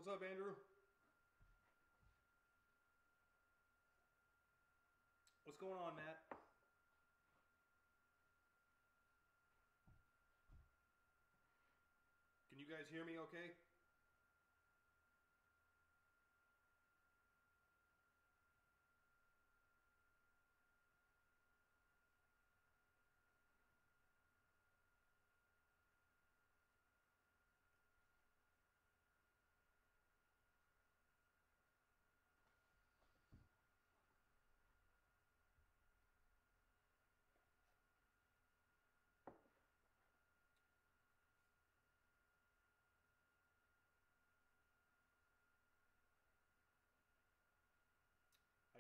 up, Andrew? What's going on, Matt? Can you guys hear me okay?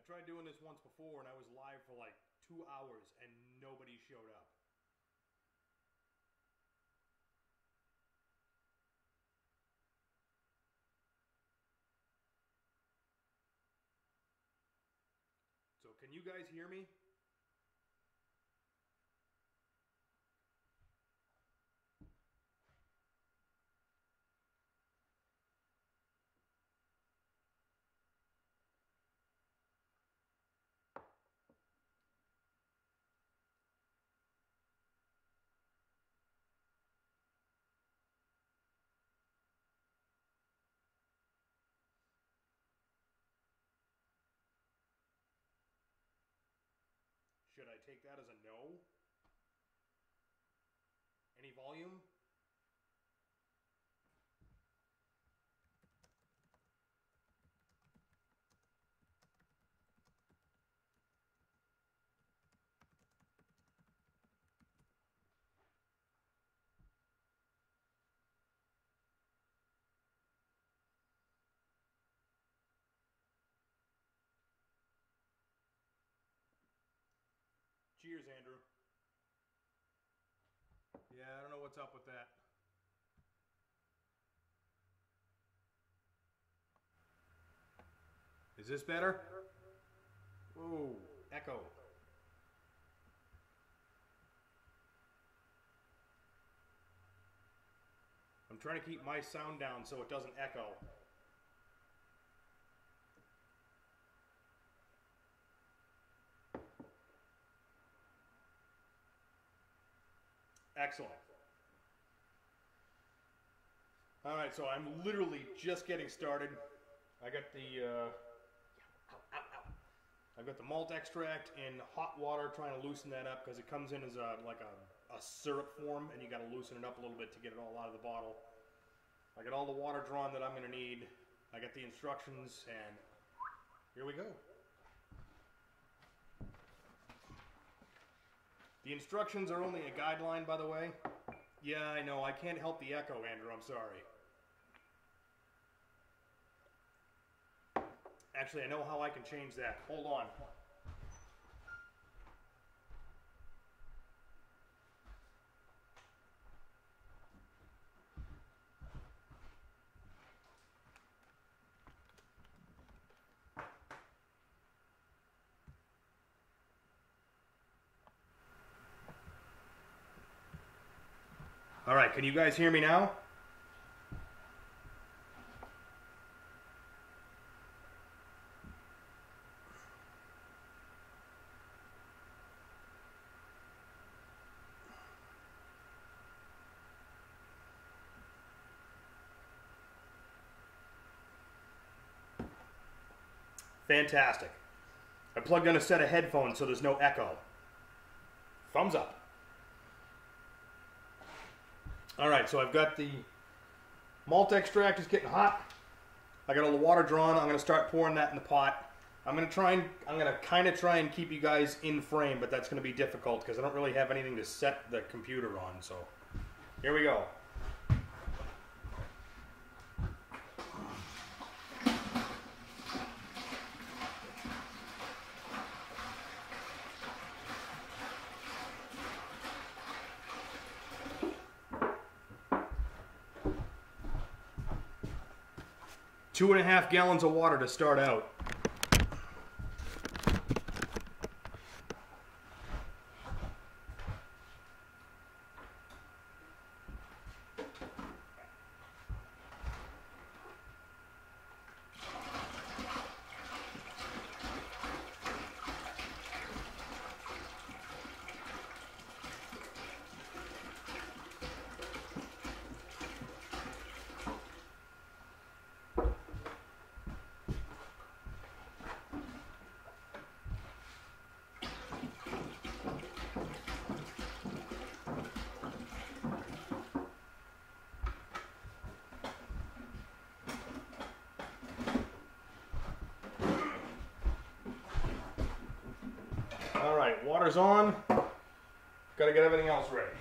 I tried doing this once before and I was live for like 2 hours and nobody showed up. So can you guys hear me? Should I take that as a no? Any volume? Cheers, Andrew. Yeah, I don't know what's up with that. Is this better? Whoa, echo. I'm trying to keep my sound down so it doesn't echo. Excellent. All right, so I'm literally just getting started. I got the I've got the malt extract in hot water, trying to loosen that up because it comes in as like a syrup form, and you got to loosen it up a little bit to get it all out of the bottle. I got all the water drawn that I'm going to need. I got the instructions, and here we go. The instructions are only a guideline, by the way. Yeah, I know. I can't help the echo, Andrew. I'm sorry. Actually, I know how I can change that. Hold on. All right, can you guys hear me now? Fantastic. I plugged in a set of headphones so there's no echo. Thumbs up. All right, so I've got the malt extract is getting hot. I got all the water drawn. I'm going to start pouring that in the pot. I'm going to kind of try and keep you guys in frame, but that's going to be difficult because I don't really have anything to set the computer on. So here we go. Two and a half gallons of water to start out. Water's on. Gotta get everything else ready.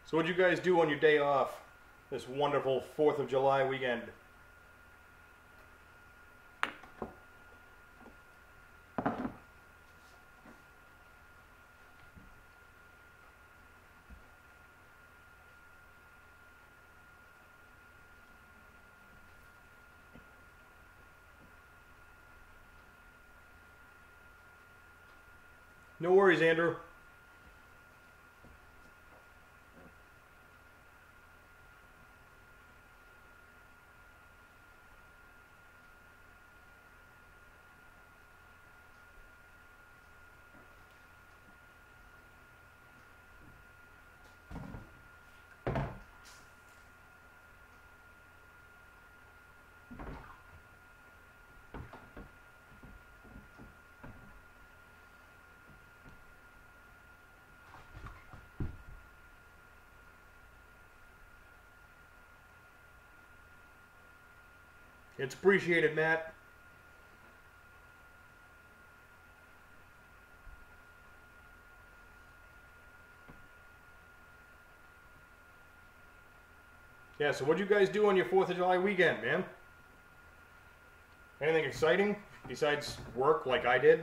So what'd you guys do on your day off this wonderful 4th of July weekend? No worries, Andrew. It's appreciated, Matt. Yeah, so what'd you guys do on your 4th of July weekend, man? Anything exciting besides work like I did?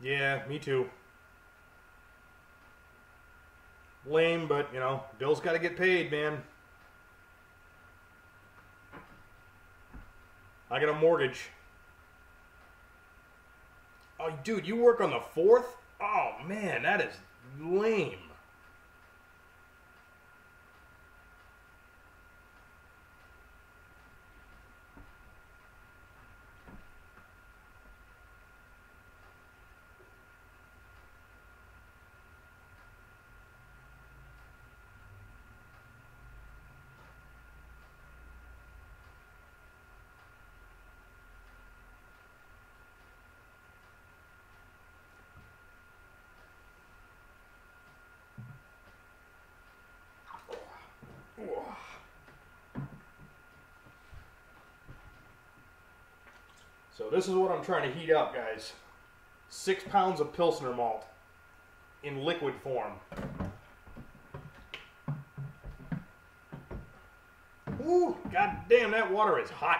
Yeah, me too. Lame, but, you know, bills got to get paid, man. I got a mortgage. Oh, dude, you work on the 4th? Oh, man, that is lame. So this is what I'm trying to heat up, guys. 6 pounds of Pilsner malt in liquid form. Ooh, god damn, that water is hot.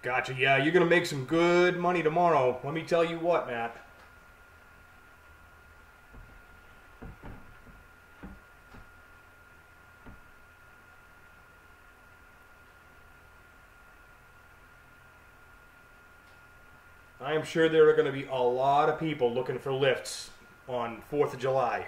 Gotcha, yeah, you're gonna make some good money tomorrow. Let me tell you what, Matt. I am sure there are going to be a lot of people looking for lifts on 4th of July.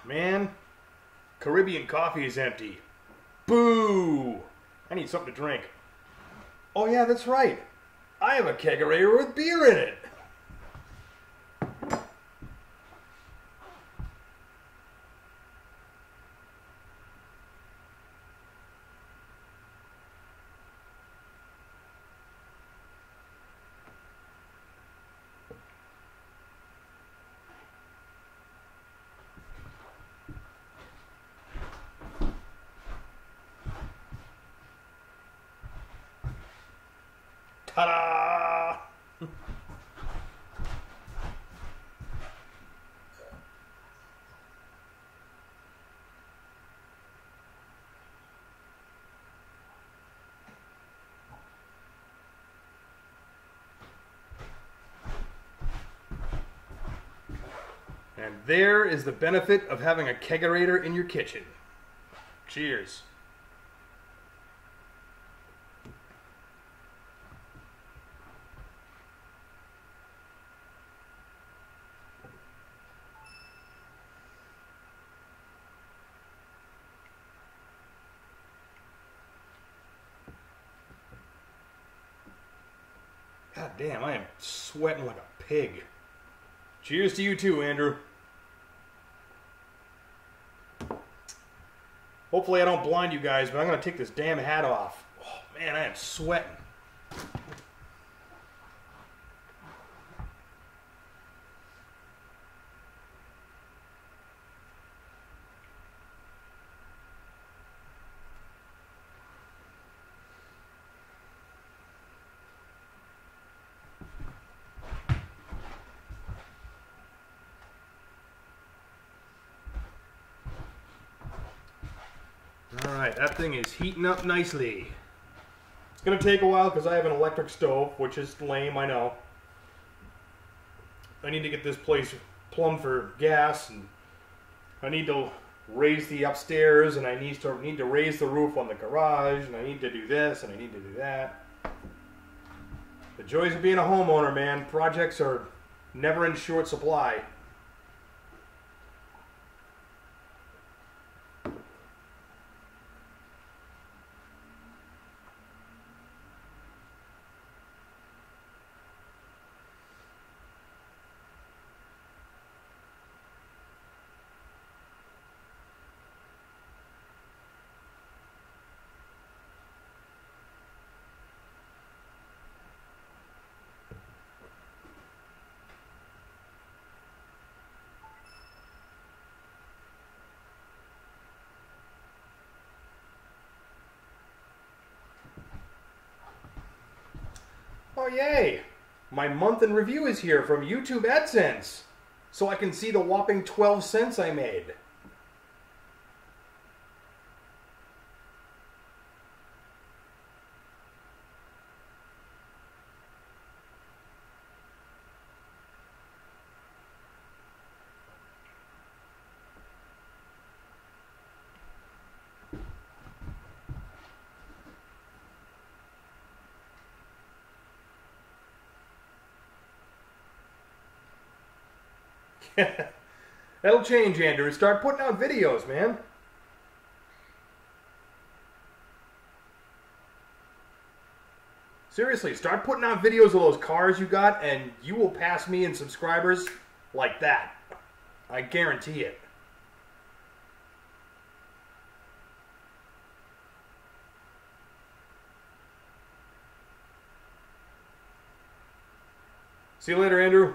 Man, Caribbean coffee is empty. Boo! I need something to drink. Oh yeah, that's right. I have a kegerator with beer in it. And there is the benefit of having a kegerator in your kitchen. Cheers. God damn, I am sweating like a pig. Cheers to you too, Andrew. Hopefully I don't blind you guys, but I'm going to take this damn hat off. Oh, man, I am sweating. Alright, that thing is heating up nicely. It's going to take a while because I have an electric stove, which is lame, I know. I need to get this place plumbed for gas, and I need to raise the upstairs, and I need to raise the roof on the garage, and I need to do this, and I need to do that. The joys of being a homeowner, man. Projects are never in short supply. Oh yay! My month in review is here from YouTube AdSense, so I can see the whopping 12 cents I made. That'll change, Andrew. Start putting out videos, man. Seriously, start putting out videos of those cars you got, and you will pass me in subscribers like that. I guarantee it. See you later, Andrew.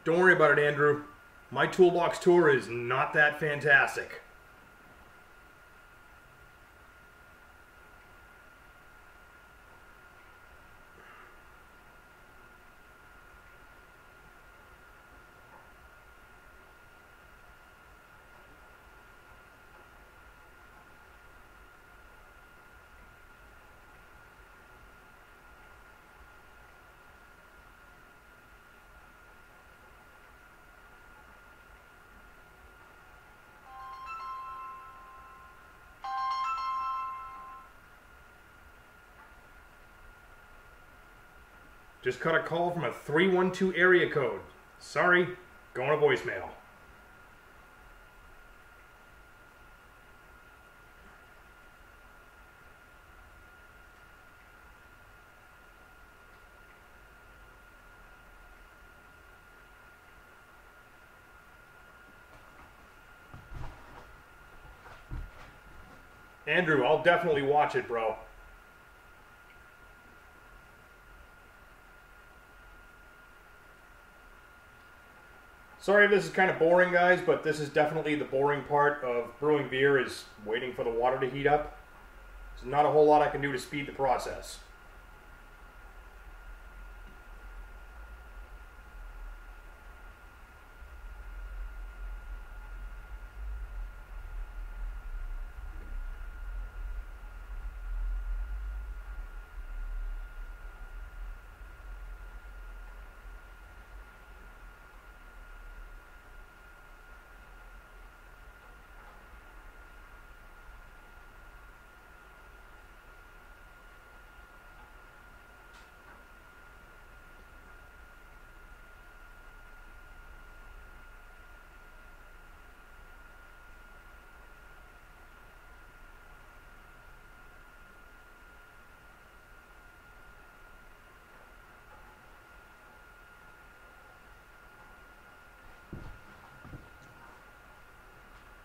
Don't worry about it, Andrew. My toolbox tour is not that fantastic. Just got a call from a 312 area code. Sorry, going to voicemail. Andrew, I'll definitely watch it, bro. Sorry if this is kind of boring, guys, but this is definitely the boring part of brewing beer, is waiting for the water to heat up. There's not a whole lot I can do to speed the process.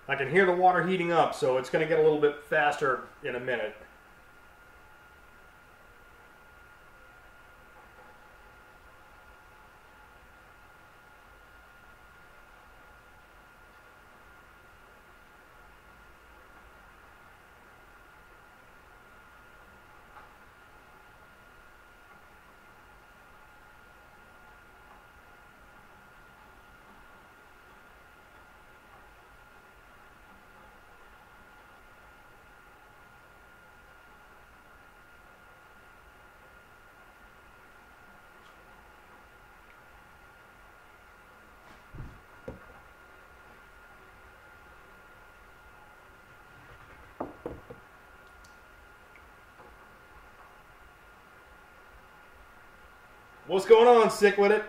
I can hear the water heating up, so it's going to get a little bit faster in a minute. What's going on, Sick With It?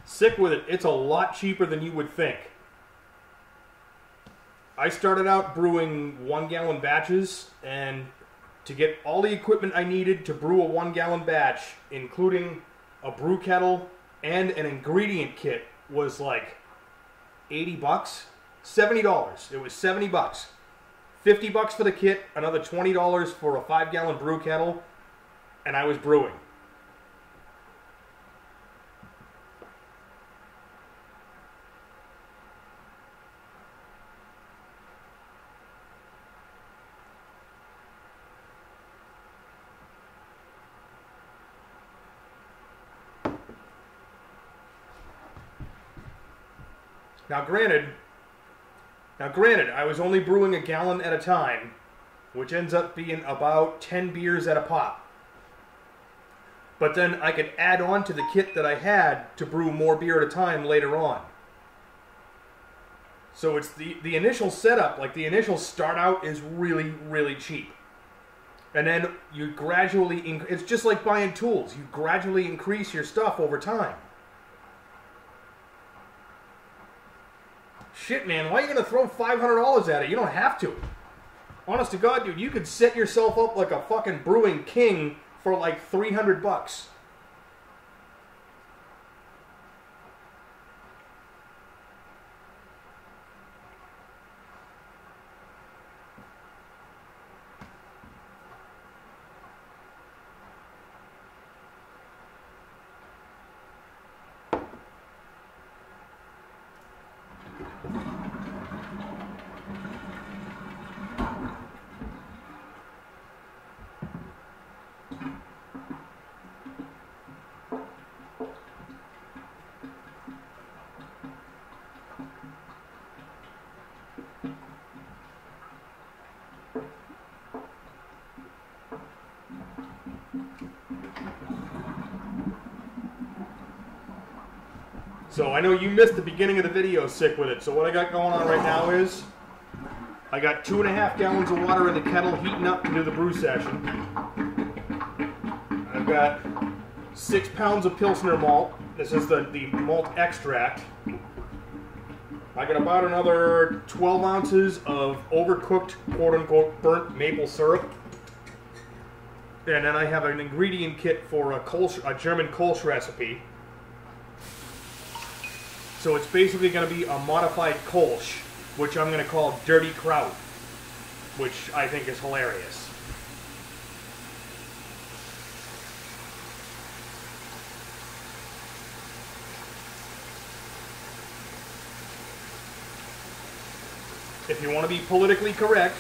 Sick With It. It's a lot cheaper than you would think. I started out brewing 1-gallon batches, and to get all the equipment I needed to brew a 1-gallon batch, including a brew kettle and an ingredient kit, was like 80 bucks, $70. It was 70 bucks. 50 bucks for the kit, another $20 for a 5-gallon brew kettle, and I was brewing. Now granted, I was only brewing a gallon at a time, which ends up being about 10 beers at a pop. But then I could add on to the kit that I had to brew more beer at a time later on. So it's the initial setup, like the initial start out, is really, really cheap. And then you gradually, it's just like buying tools. You gradually increase your stuff over time. Shit, man, why are you going to throw $500 at it? You don't have to. Honest to God, dude, you could set yourself up like a fucking brewing king for like 300 bucks. So I know you missed the beginning of the video sick with it. So what I got going on right now is I got 2.5 gallons of water in the kettle heating up to do the brew session. I've got 6 pounds of Pilsner malt. This is the malt extract. I got about another 12 ounces of overcooked, quote-unquote, burnt maple syrup. And then I have an ingredient kit for a German Kolsch recipe. So it's basically going to be a modified Kolsch, which I'm going to call Dirty Kraut, which I think is hilarious. If you want to be politically correct,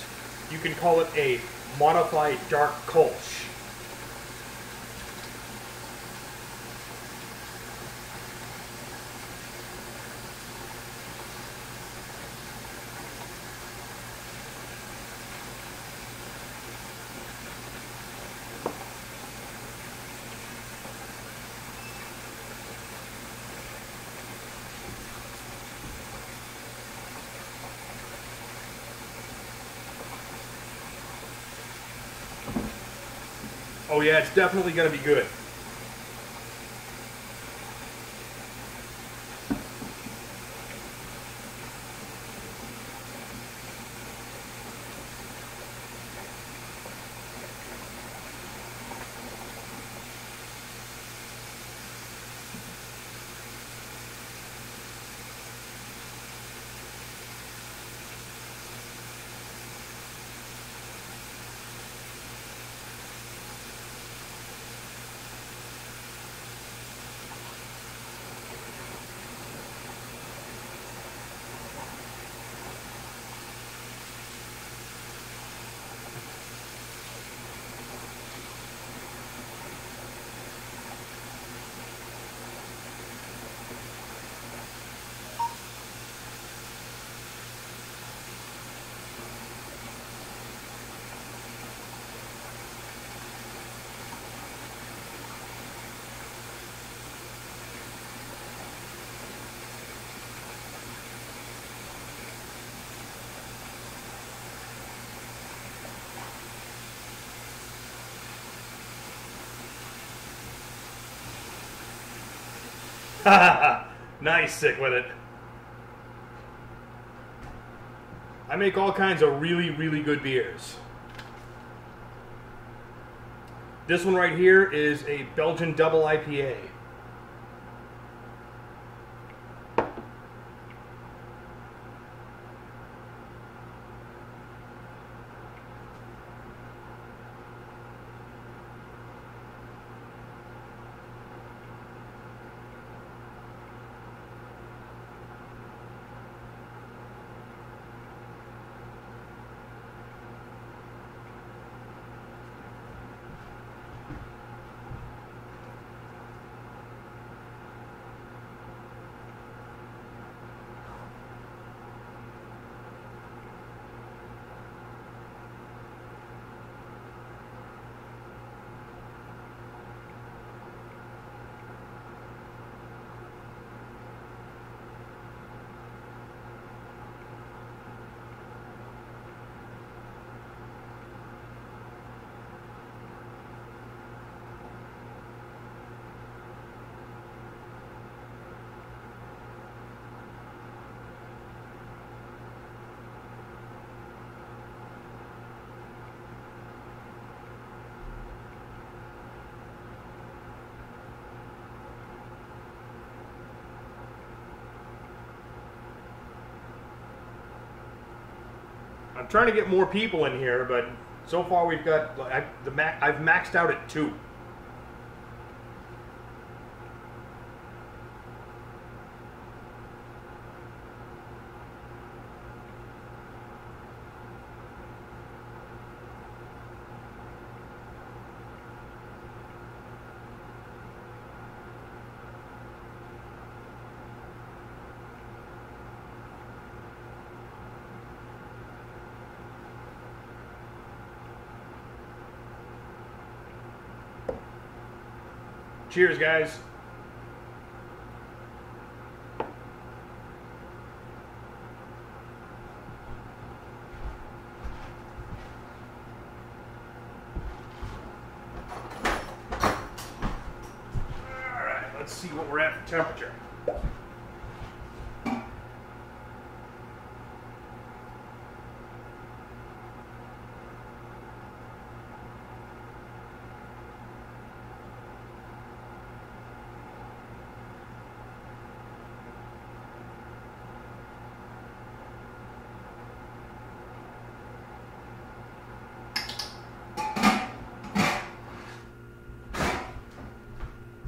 you can call it a modified dark Kolsch. Oh yeah, it's definitely going to be good. Nice, sick with it. I make all kinds of really, really good beers. This one right here is a Belgian double IPA. I'm trying to get more people in here, but so far we've got I've maxed out at 2. Cheers, guys. All right, let's see what we're at for temperature.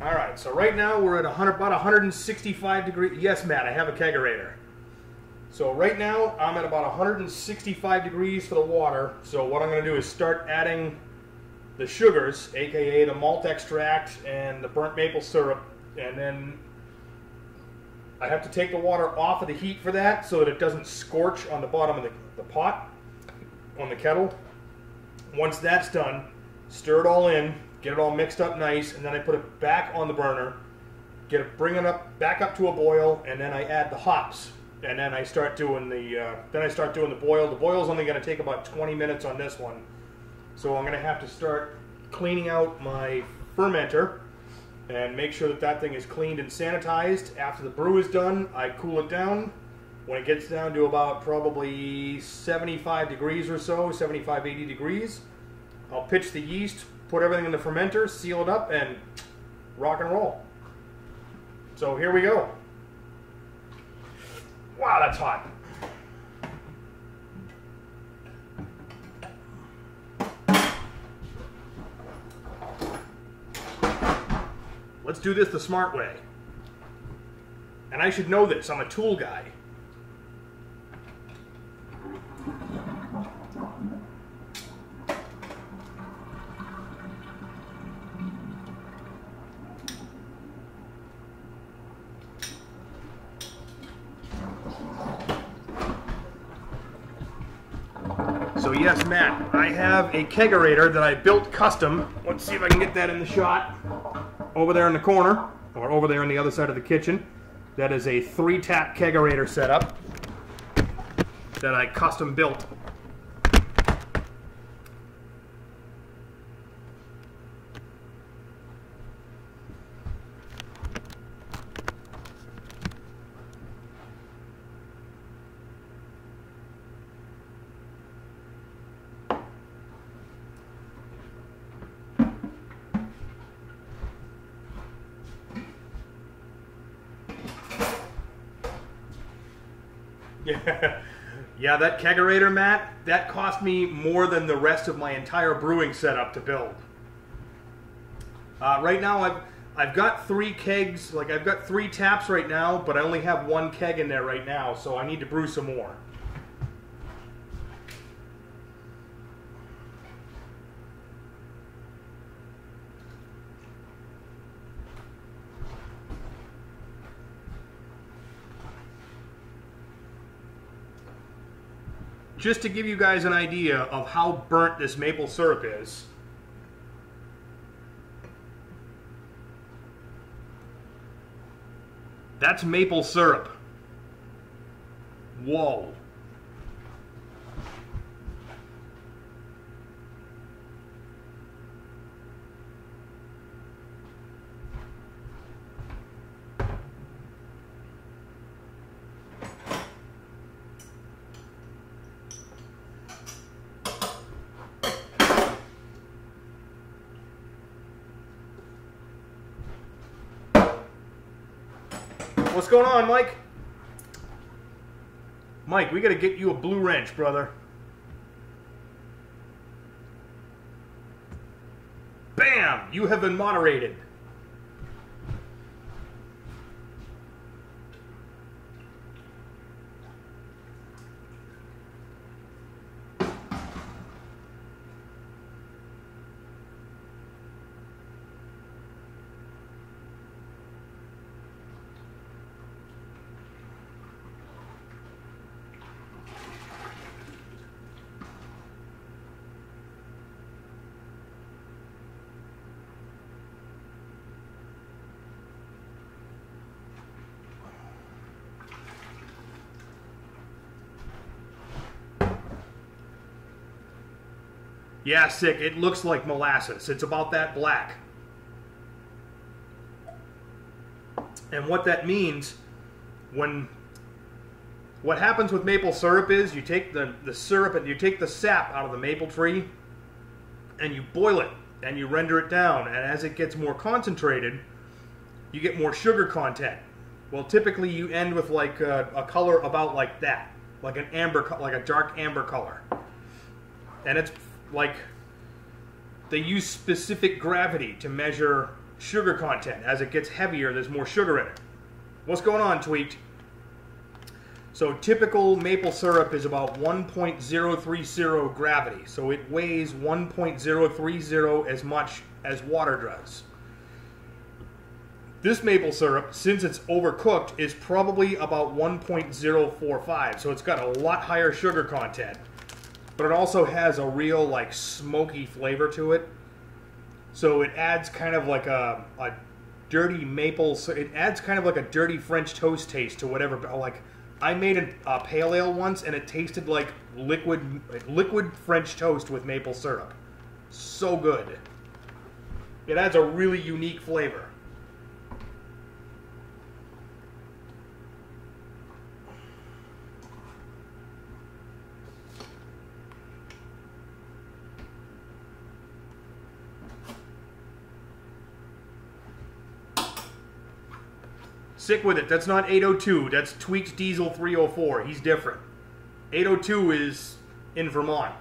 Alright, so right now we're at about 165 degrees. Yes, Matt, I have a kegerator. So right now I'm at about 165 degrees for the water. So what I'm going to do is start adding the sugars, aka the malt extract and the burnt maple syrup. And then I have to take the water off of the heat for that so that it doesn't scorch on the bottom of the pot, on the kettle. Once that's done, stir it all in. Get it all mixed up nice, and then I put it back on the burner, bring it up back up to a boil, and then I add the hops, and then I start doing the boil. The boil's only going to take about 20 minutes on this one, so I'm going to have to start cleaning out my fermenter and make sure that that thing is cleaned and sanitized. After the brew is done, I cool it down. When it gets down to about probably 75 degrees or so, 75, 80 degrees, I'll pitch the yeast, put everything in the fermenter, seal it up, and rock and roll. So here we go. Wow, that's hot. Let's do this the smart way. And I should know this, I'm a tool guy. So yes, Matt, I have a kegerator that I built custom. Let's see if I can get that in the shot. Over there in the corner, or over there on the other side of the kitchen. That is a 3-tap kegerator setup that I custom built. Yeah, that kegerator, Matt, that cost me more than the rest of my entire brewing setup to build. Right now, I've got 3 kegs, like I've got 3 taps right now, but I only have 1 keg in there right now, so I need to brew some more. Just to give you guys an idea of how burnt this maple syrup is, that's maple syrup. Whoa. What's going on, Mike? Mike, we gotta get you a blue wrench, brother. Bam! You have been moderated. Yeah, sick. It looks like molasses. It's about that black. And what that means, what happens with maple syrup is you take the syrup and you take the sap out of the maple tree and you boil it and you render it down. And as it gets more concentrated, you get more sugar content. Well, typically you end with like a color about like that, like an amber, like a dark amber color. And it's like they use specific gravity to measure sugar content. As it gets heavier, there's more sugar in it. What's going on, Tweaked? So typical maple syrup is about 1.030 gravity. So it weighs 1.030 as much as water does. This maple syrup, since it's overcooked, is probably about 1.045. So it's got a lot higher sugar content. But it also has a real like smoky flavor to it. So it adds kind of like a dirty maple, so it adds kind of like a dirty French toast taste to whatever. Like I made a pale ale once and it tasted like liquid French toast with maple syrup. So good. It adds a really unique flavor. Sick with it. That's not 802. That's Tweaked Diesel 304. He's different. 802 is in Vermont.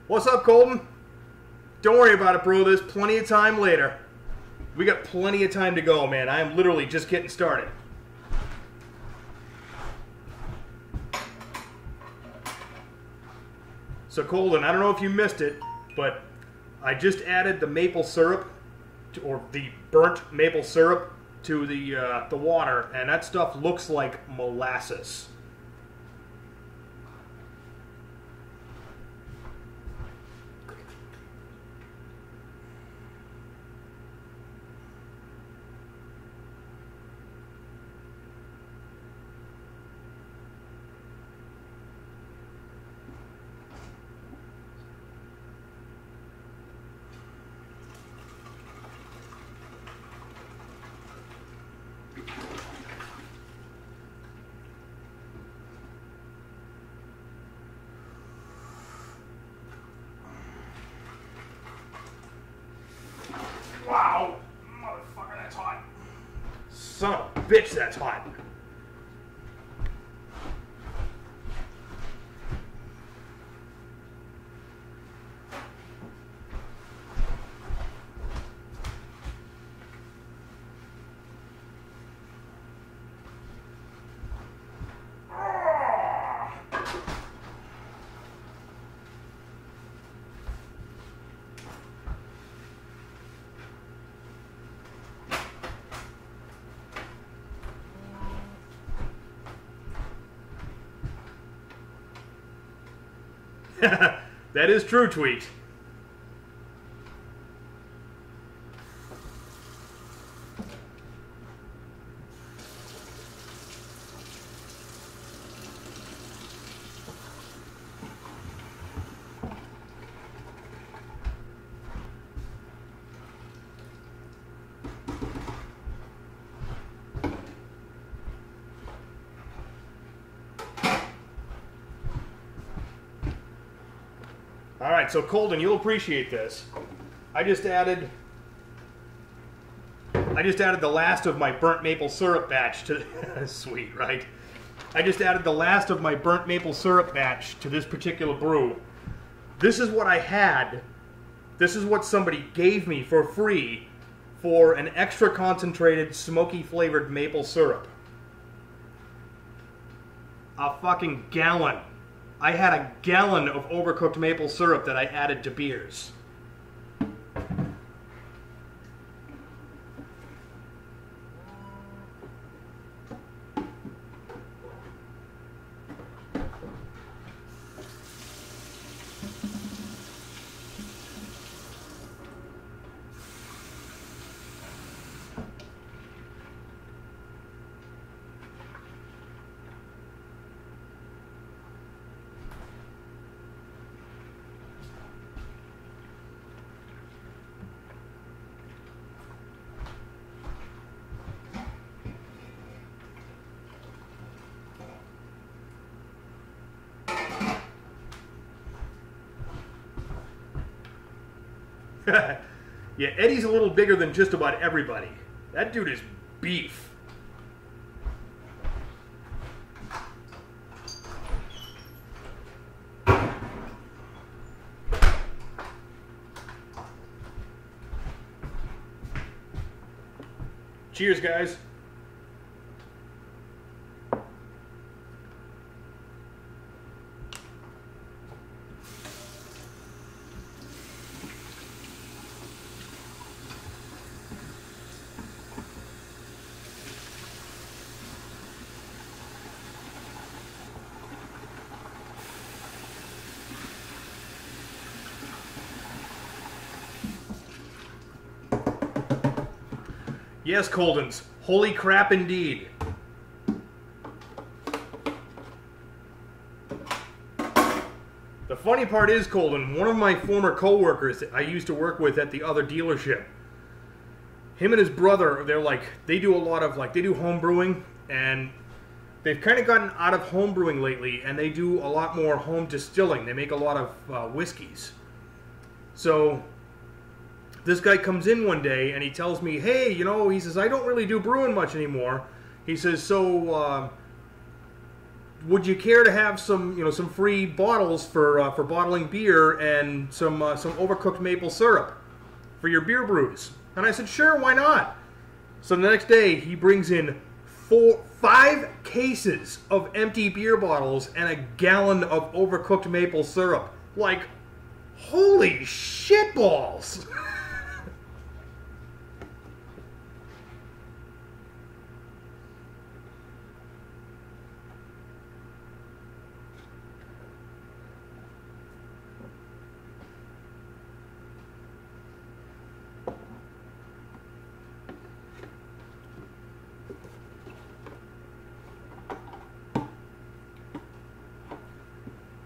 What's up, Colton? Don't worry about it, bro. There's plenty of time later. We got plenty of time to go, man. I am literally just getting started. So, Colton, I don't know if you missed it, but I just added the maple syrup, or the burnt maple syrup, to the water, and that stuff looks like molasses. Wow! Motherfucker, that's hot. Son of a bitch, that's hot. That is true, Tweet. right, so Colden, you'll appreciate this. I just added the last of my burnt maple syrup batch to sweet, right? I just added the last of my burnt maple syrup batch to this particular brew. This is what I had. This is what somebody gave me for free for an extra concentrated, smoky flavored maple syrup. A fucking gallon. I had a gallon of overcooked maple syrup that I added to beers. Yeah, Eddie's a little bigger than just about everybody. That dude is beef. Cheers, guys. Yes, Coldens. Holy crap indeed. The funny part is, Colden, one of my former co-workers that I used to work with at the other dealership, him and his brother, they do a lot of, they do home brewing, and they've kind of gotten out of home brewing lately, and they do a lot more home distilling. They make a lot of whiskeys. So this guy comes in one day and he tells me, hey, he says, I don't really do brewing much anymore. He says, so would you care to have some, some free bottles for bottling beer and some overcooked maple syrup for your beer brews? And I said, sure, why not? So the next day he brings in 5 cases of empty beer bottles and a gallon of overcooked maple syrup. Like, holy shitballs!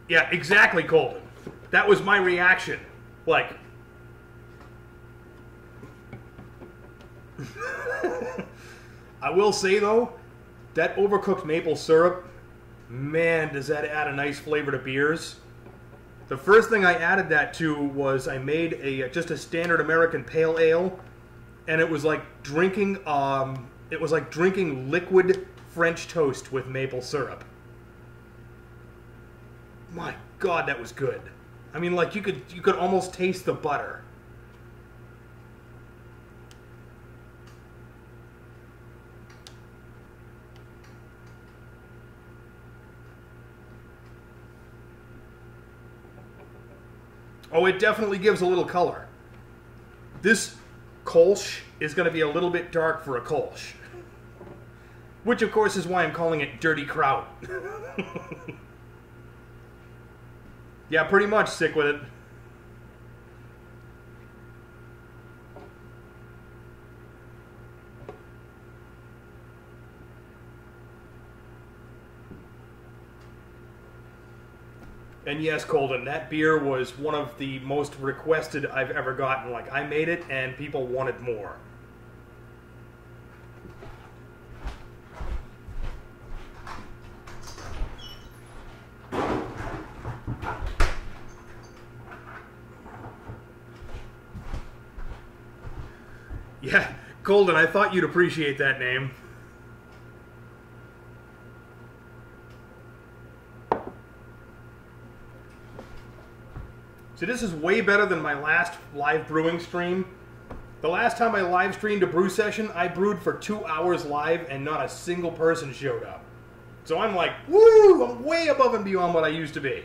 Yeah, exactly, Colton. That was my reaction. Like, I will say though, that overcooked maple syrup, man, does that add a nice flavor to beers. The first thing I added that to was I made just a standard American pale ale, and it was like drinking liquid French toast with maple syrup. My God, that was good. I mean, like, you could almost taste the butter. Oh, it definitely gives a little color. This Kolsch is going to be a little bit dark for a Kolsch. Which, of course, is why I'm calling it Dirty Kraut. Yeah, pretty much sick with it. And yes, Colden, that beer was one of the most requested I've ever gotten. Like, I made it and people wanted more. Yeah, Golden, I thought you'd appreciate that name. So this is way better than my last live brewing stream. The last time I live streamed a brew session, I brewed for 2 hours live and not a single person showed up. So I'm like, woo, I'm way above and beyond what I used to be.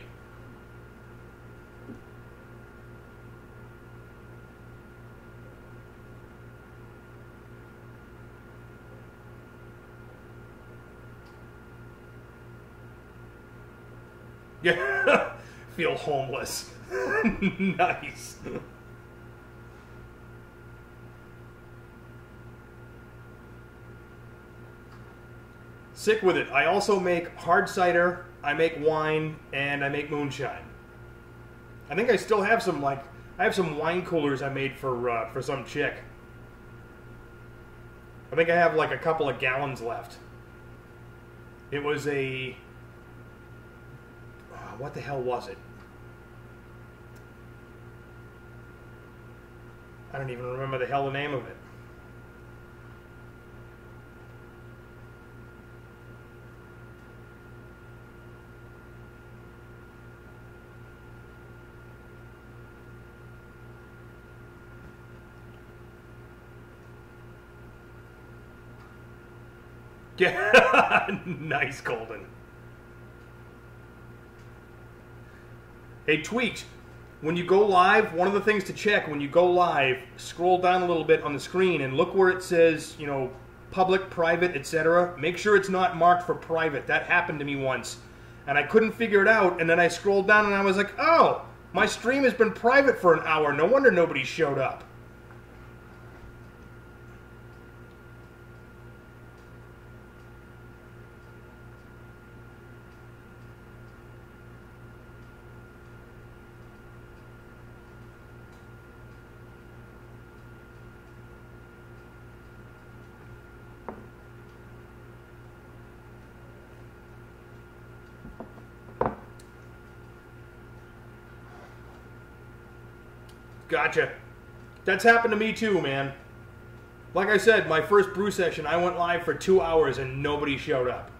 Yeah, feel homeless. Nice. Sick with it. I also make hard cider, I make wine, and I make moonshine. I think I still have some, I have some wine coolers I made for some chick. I think I have like a couple of gallons left. It was a... what the hell was it? I don't even remember the hell the name of it. Yeah, nice, Golden. Hey, Tweaked, when you go live, one of the things to check when you go live, scroll down a little bit on the screen and look where it says, you know, public, private, etc. Make sure it's not marked for private. That happened to me once, and I couldn't figure it out, and then I scrolled down and I was like, oh, my stream has been private for an hour. No wonder nobody showed up. Gotcha. That's happened to me too, man. Like I said, my first brew session, I went live for 2 hours and nobody showed up.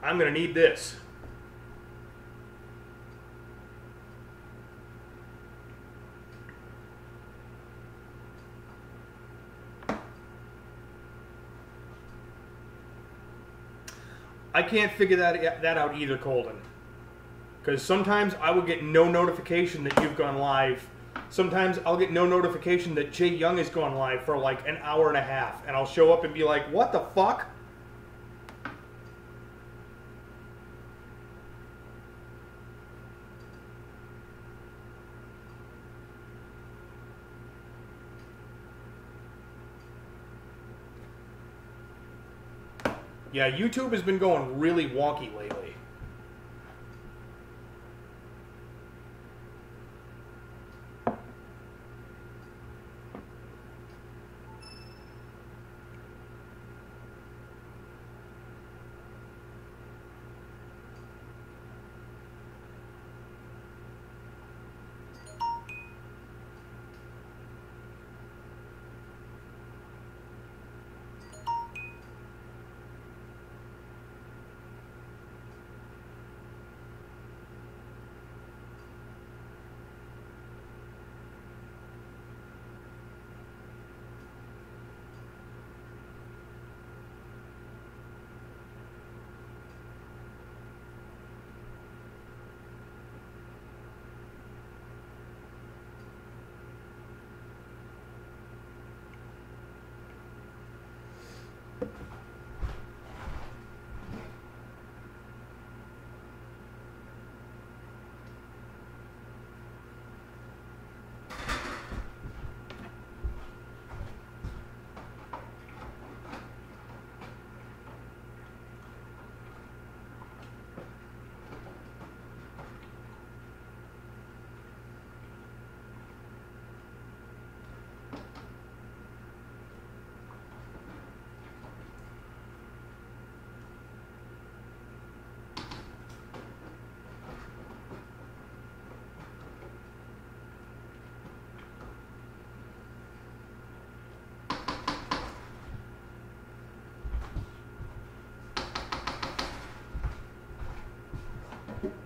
I'm going to need this. I can't figure that out either, Colton. Because sometimes I will get no notification that you've gone live. Sometimes I'll get no notification that Jay Young has gone live for like an hour and a half. And I'll show up and be like, what the fuck? Yeah, YouTube has been going really wonky lately.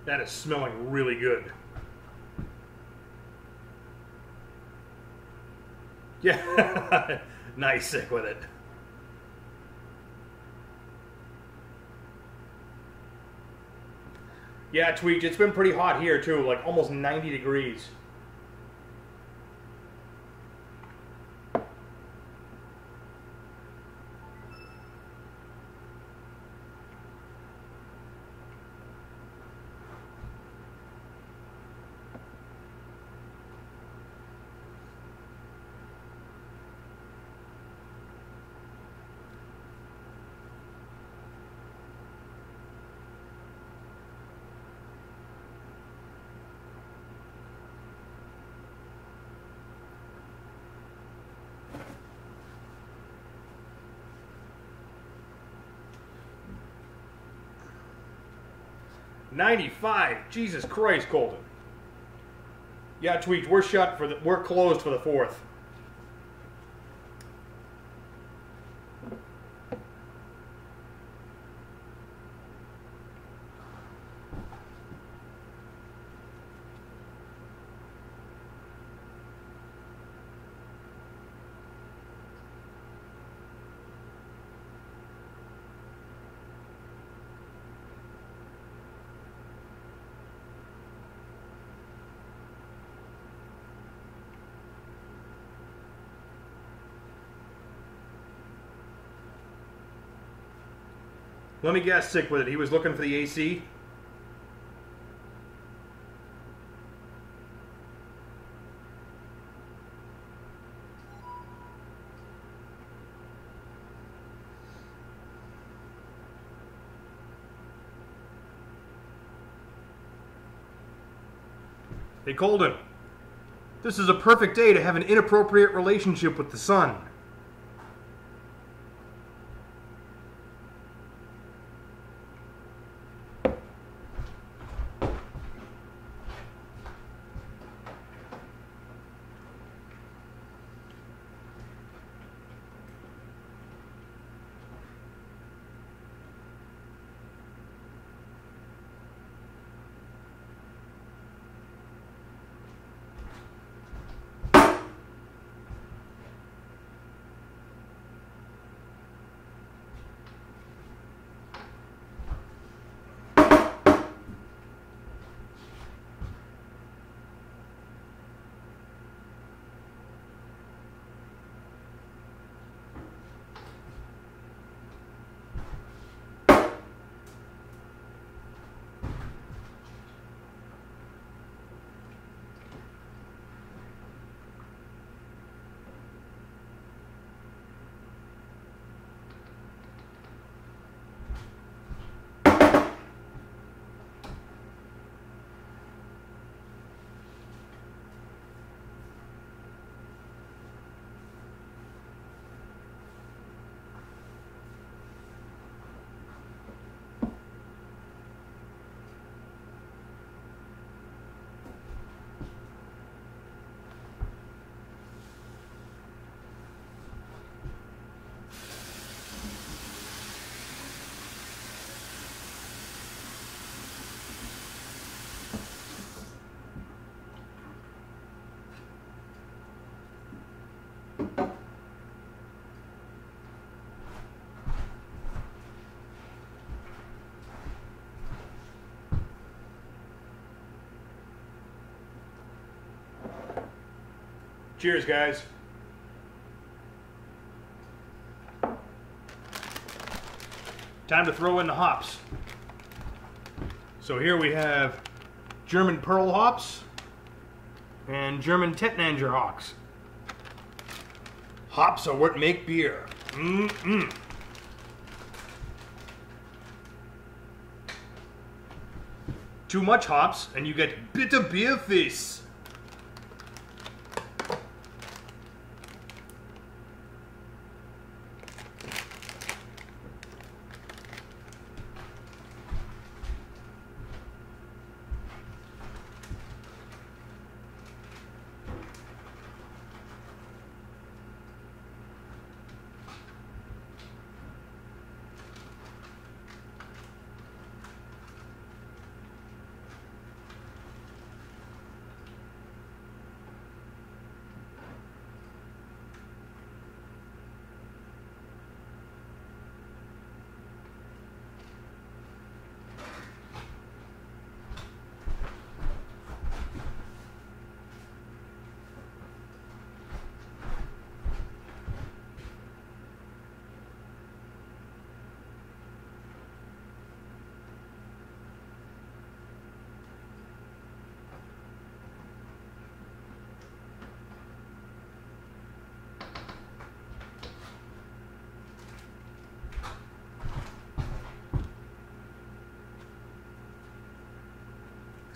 That is smelling really good. Yeah, nice, sick with it. Yeah, Tweak, it's been pretty hot here too, like almost 90 degrees. $95. Jesus Christ, Colton. Yeah, Tweet, we're closed for the 4th. Let me guess, sick with it. He was looking for the AC. Hey, Colden. This is a perfect day to have an inappropriate relationship with the sun. Cheers, guys. Time to throw in the hops. So here we have German Pearl hops and German Tettnanger hops. Hops are what make beer. Too much hops and you get bitter beer face.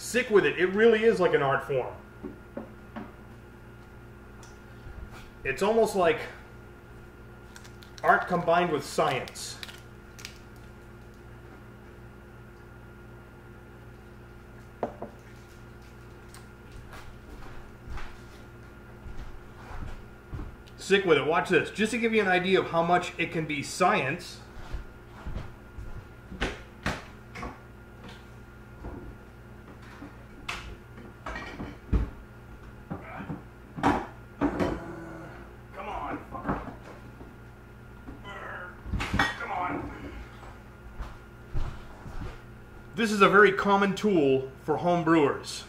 Sick with it. It really is like an art form. It's almost like art combined with science. Sick with it. Watch this. Just to give you an idea of how much it can be science. Come on. Come on. This is a very common tool for home brewers.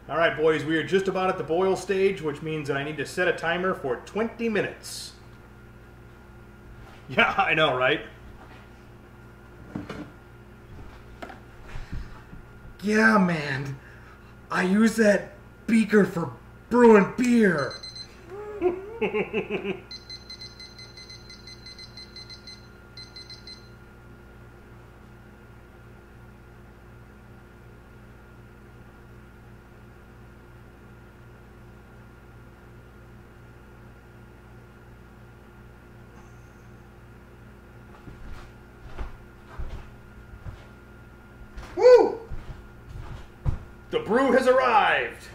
All right, boys, we are just about at the boil stage, which means that I need to set a timer for 20 minutes. Yeah, I know, right? Yeah, man. I use that beaker for brewing beer. Woo! The brew has arrived.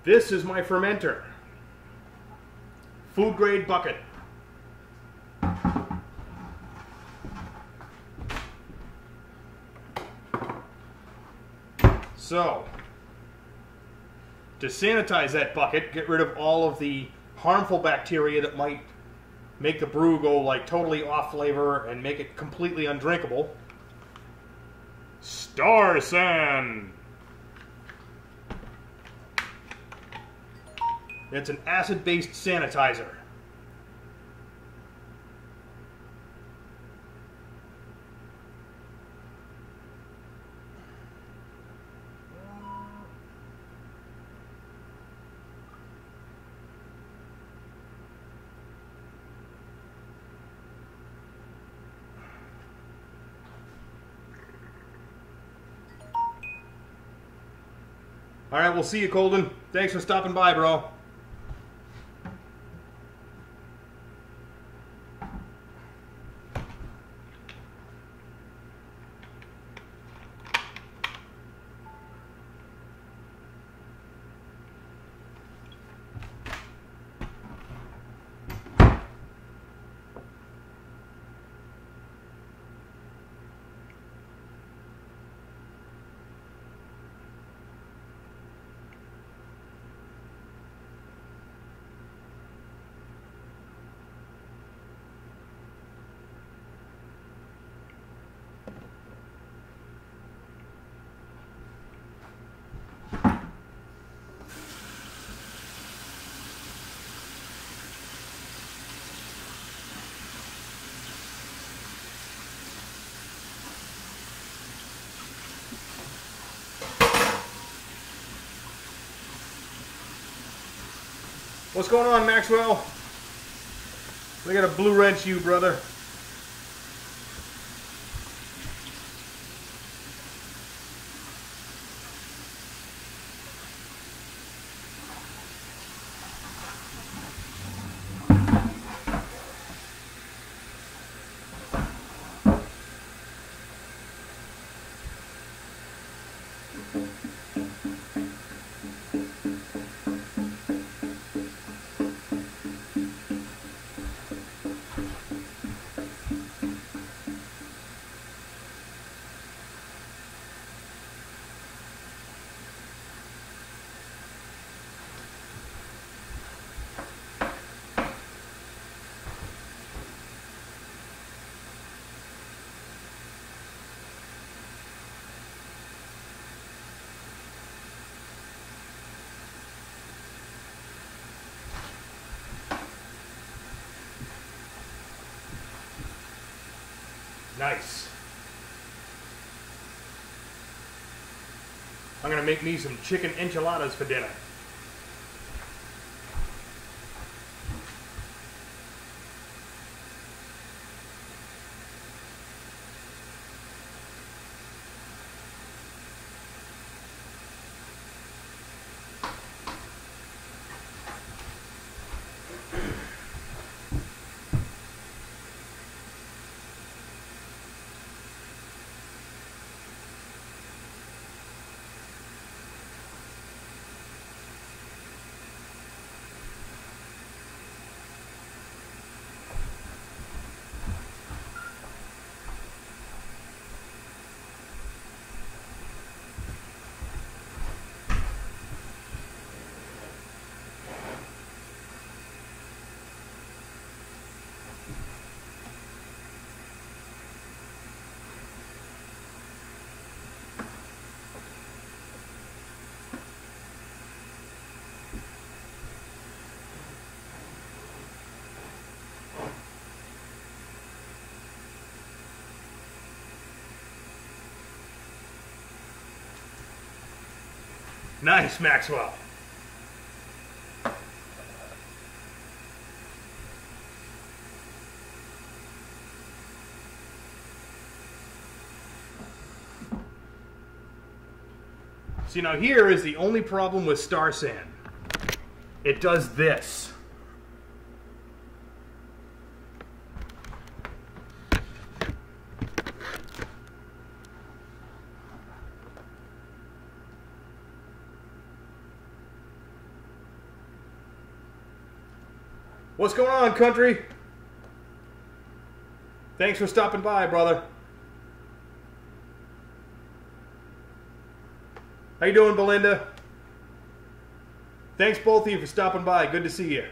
This is my fermenter. Food grade bucket. So, to sanitize that bucket, get rid of all of the harmful bacteria that might make the brew go like totally off flavor and make it completely undrinkable. Star San. It's an acid-based sanitizer. All right, we'll see you, Colden. Thanks for stopping by, bro. What's going on, Maxwell? We got a blue wrench, you brother. Nice. I'm gonna make me some chicken enchiladas for dinner. Nice, Maxwell. See, now here is the only problem with Star Sand. It does this. What's going on, country? Thanks for stopping by, brother. How you doing, Belinda? Thanks both of you for stopping by. Good to see you.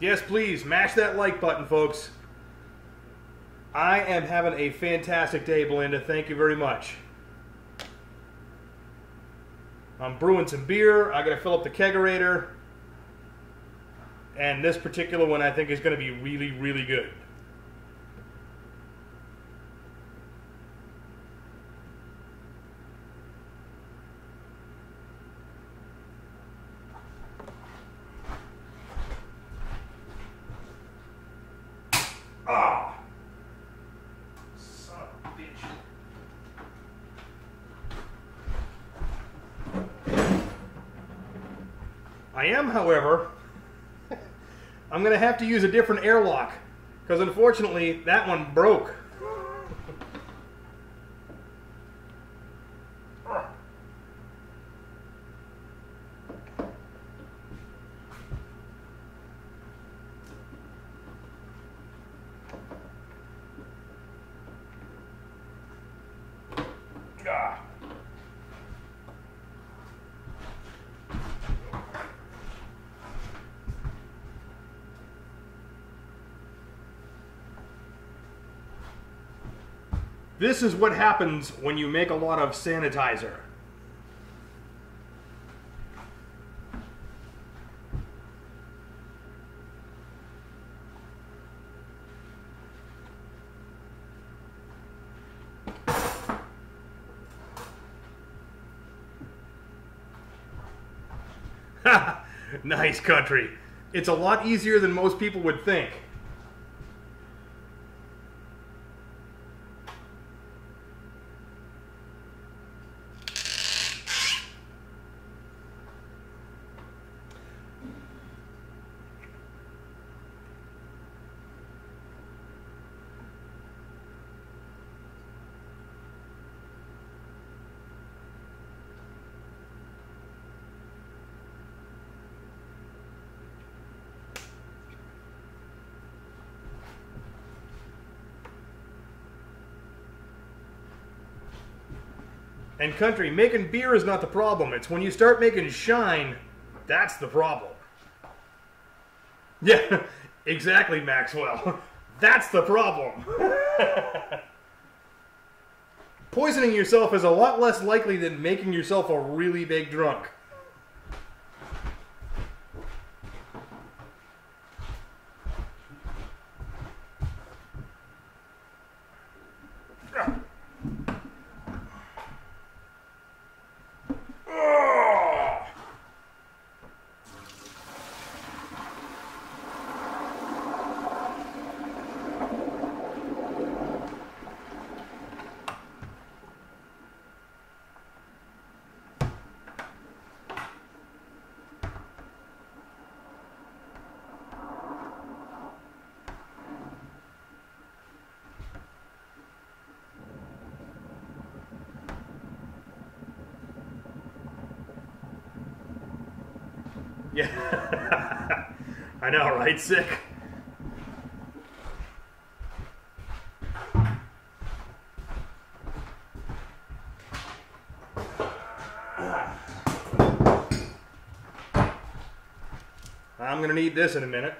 Yes, please, mash that like button, folks. I am having a fantastic day, Belinda. Thank you very much. I'm brewing some beer. I gotta fill up the kegerator. And this particular one I think is gonna be really, really good. Ah! Son of a bitch. I am, however, I'm going to have to use a different airlock because unfortunately that one broke. This is what happens when you make a lot of sanitizer. Nice, Country. It's a lot easier than most people would think. And Country, making beer is not the problem. It's when you start making shine, that's the problem. Yeah, exactly, Maxwell. That's the problem. Poisoning yourself is a lot less likely than making yourself a really big drunk. Yeah. I know, right? Sick. I'm gonna need this in a minute.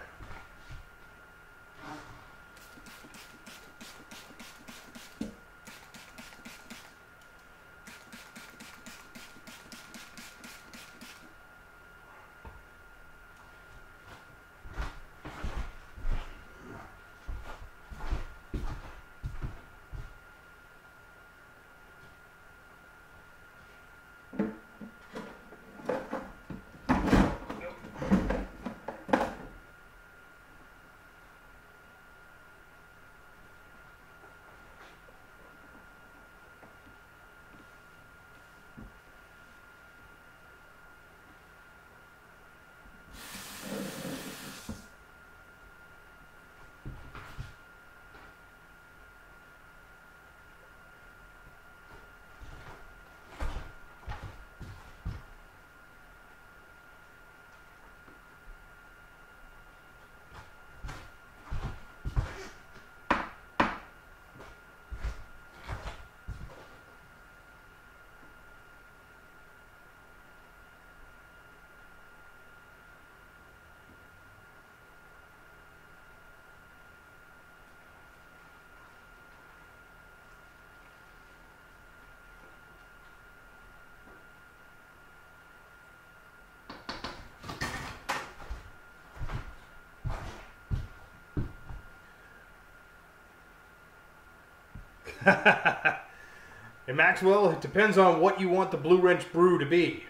And Maxwell, it depends on what you want the Blue Wrench brew to be,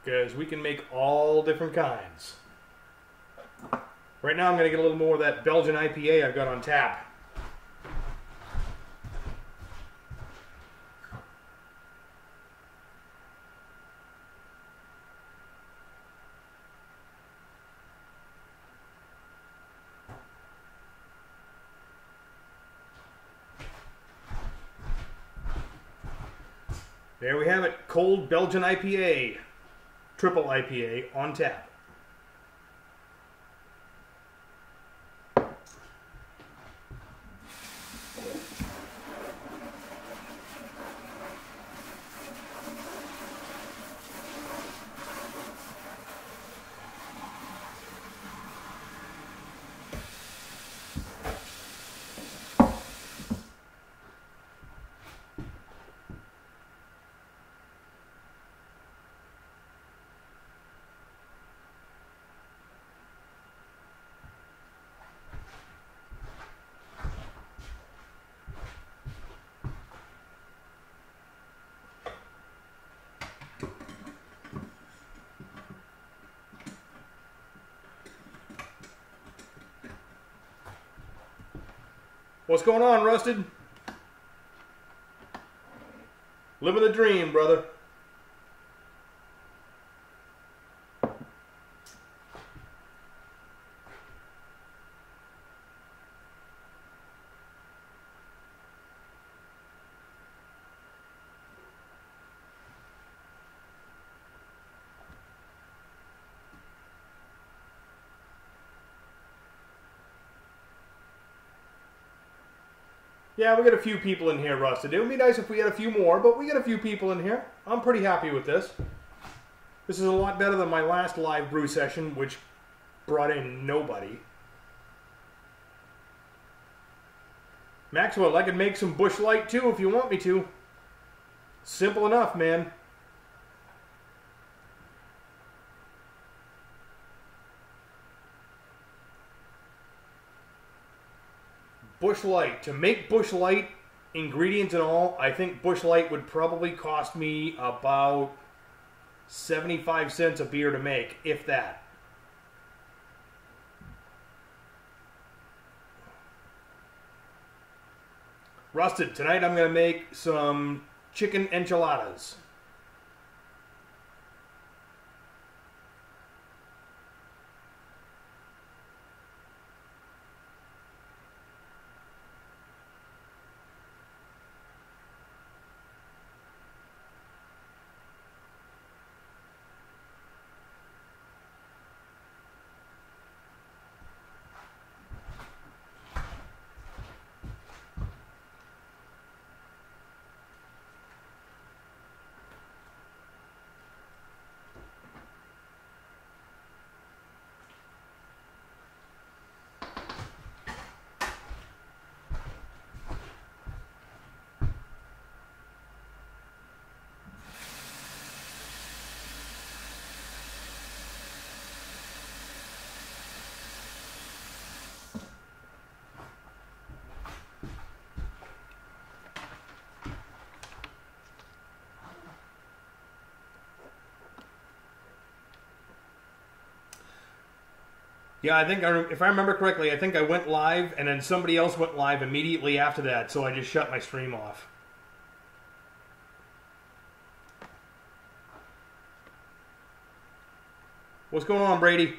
because we can make all different kinds. Right now I'm going to get a little more of that Belgian IPA I've got on tap. There we have it, cold Belgian IPA, triple IPA on tap. What's going on, Rusted? Living the dream, brother. Yeah, we got a few people in here, Rusted. It would be nice if we had a few more, but we got a few people in here. I'm pretty happy with this. This is a lot better than my last live brew session, which brought in nobody. Maxwell, I can make some Busch Light too if you want me to. Simple enough, man. Busch Light. To make Busch Light, ingredients and all, I think Busch Light would probably cost me about 75 cents a beer to make, if that. Rusted, tonight I'm going to make some chicken enchiladas. Yeah, I think, if I remember correctly, I think I went live, and then somebody else went live immediately after that, so I just shut my stream off. What's going on, Brady?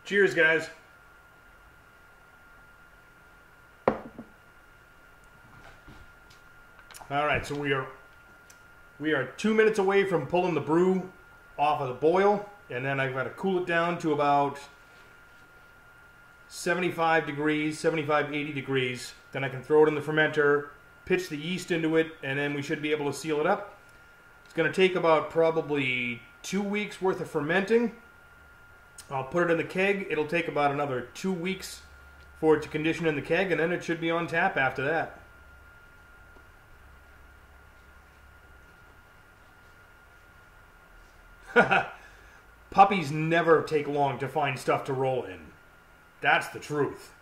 Cheers, guys. All right, so we are 2 minutes away from pulling the brew off of the boil, and then I've got to cool it down to about 75 degrees, 75, 80 degrees. Then I can throw it in the fermenter, pitch the yeast into it, and then we should be able to seal it up. It's going to take about probably 2 weeks worth of fermenting. I'll put it in the keg. It'll take about another 2 weeks for it to condition in the keg, and then it should be on tap after that. Puppies never take long to find stuff to roll in. That's the truth.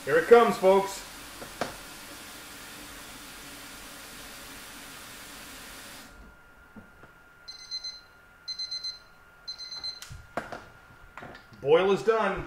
Here it comes, folks. Boil is done.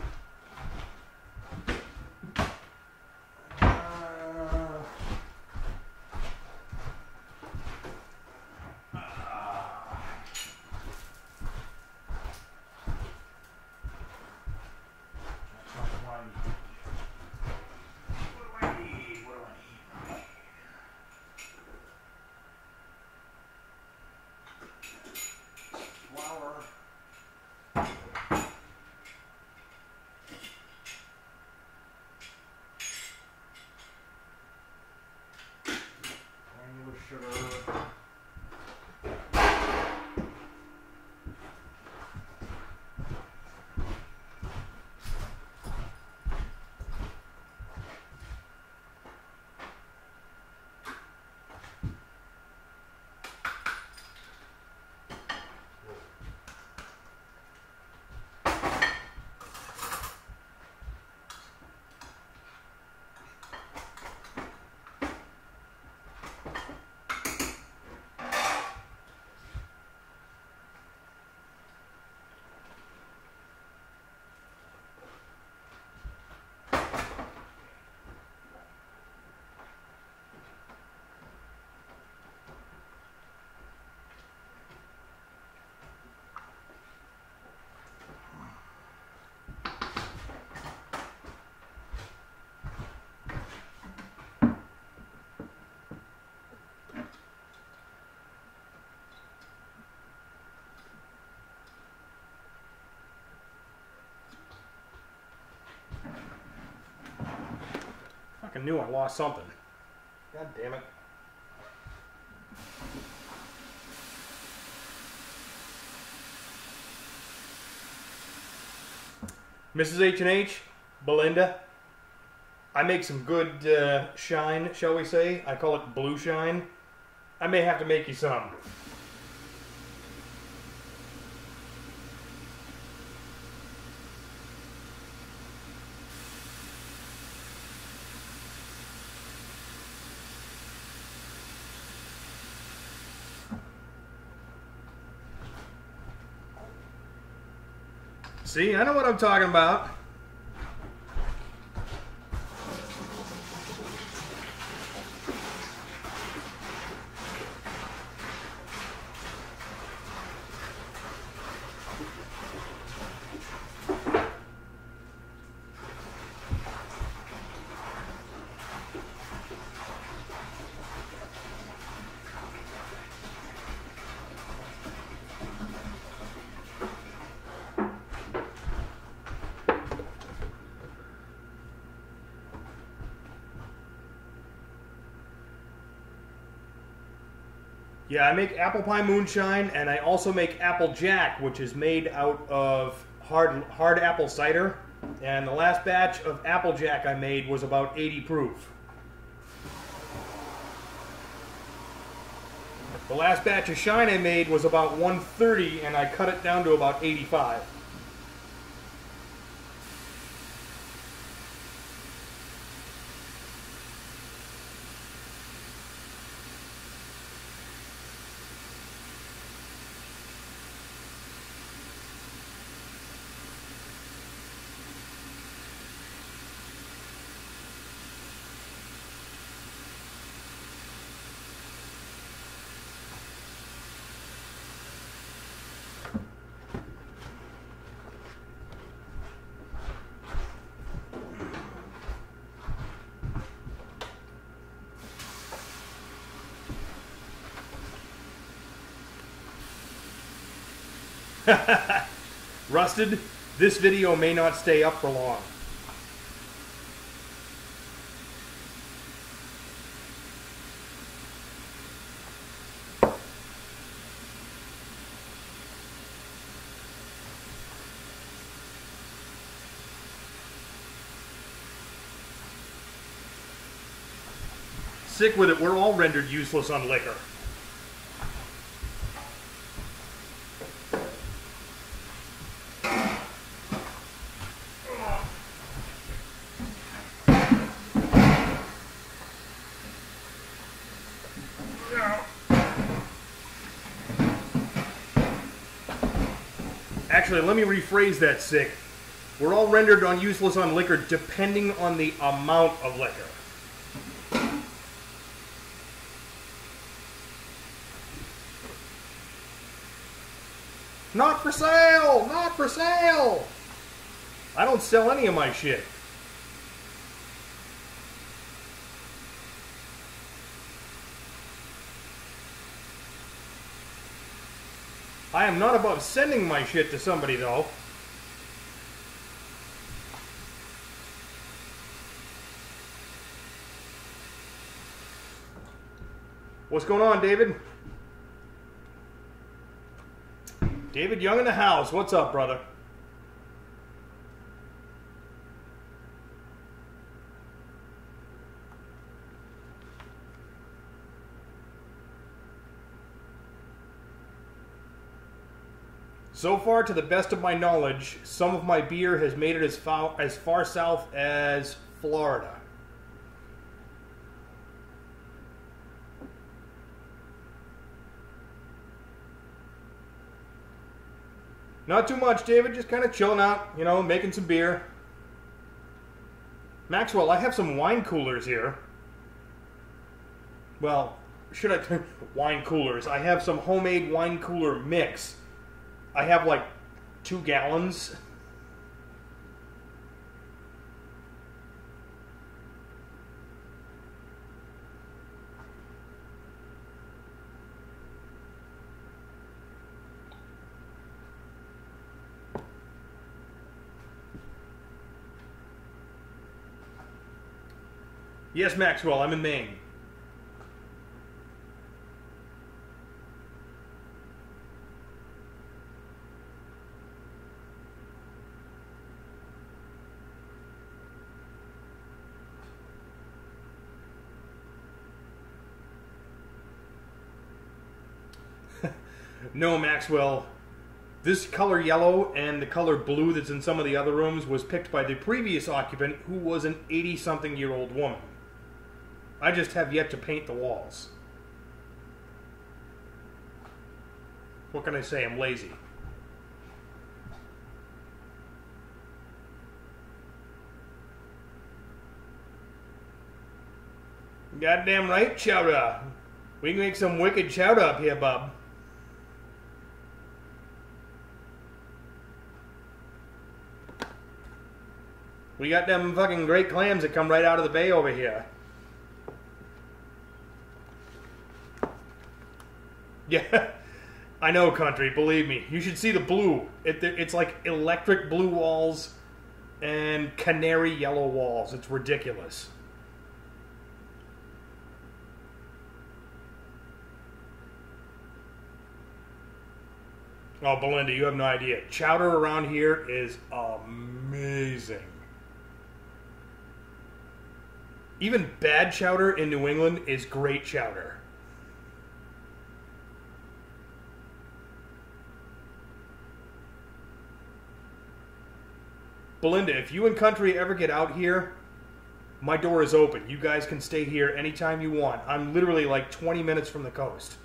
I knew I lost something. God damn it. Mrs. H&H, Belinda, I make some good shine, shall we say. I call it blue shine. I may have to make you some. See, I know what I'm talking about. Yeah, I make apple pie moonshine, and I also make apple jack, which is made out of hard apple cider. And the last batch of apple jack I made was about 80 proof. The last batch of shine I made was about 130, and I cut it down to about 85. Rusted, this video may not stay up for long. Sick with it, we're all rendered useless on liquor. Actually, let me rephrase that, Sick. We're all rendered useless on liquor depending on the amount of liquor. Not for sale! Not for sale! I don't sell any of my shit. I am not above sending my shit to somebody, though. What's going on, David? David Young in the house. What's up, brother? So far, to the best of my knowledge, some of my beer has made it as far south as Florida. Not too much, David. Just kind of chilling out, you know, making some beer. Maxwell, I have some wine coolers here. Well, should I... wine coolers. I have some homemade wine cooler mix. I have like 2 gallons. Yes, Maxwell, I'm in Maine. No, Maxwell. This color yellow and the color blue that's in some of the other rooms was picked by the previous occupant, who was an 80-something-year-old woman. I just have yet to paint the walls. What can I say? I'm lazy. Goddamn right, chowder. We can make some wicked chowder up here, bub. We got them fucking great clams that come right out of the bay over here. Yeah, I know, country, believe me. You should see the blue. It's like electric blue walls and canary yellow walls. It's ridiculous. Oh, Belinda, you have no idea. Chowder around here is amazing. Even bad chowder in New England is great chowder. Belinda, if you and country ever get out here, my door is open. You guys can stay here anytime you want. I'm literally like 20 minutes from the coast.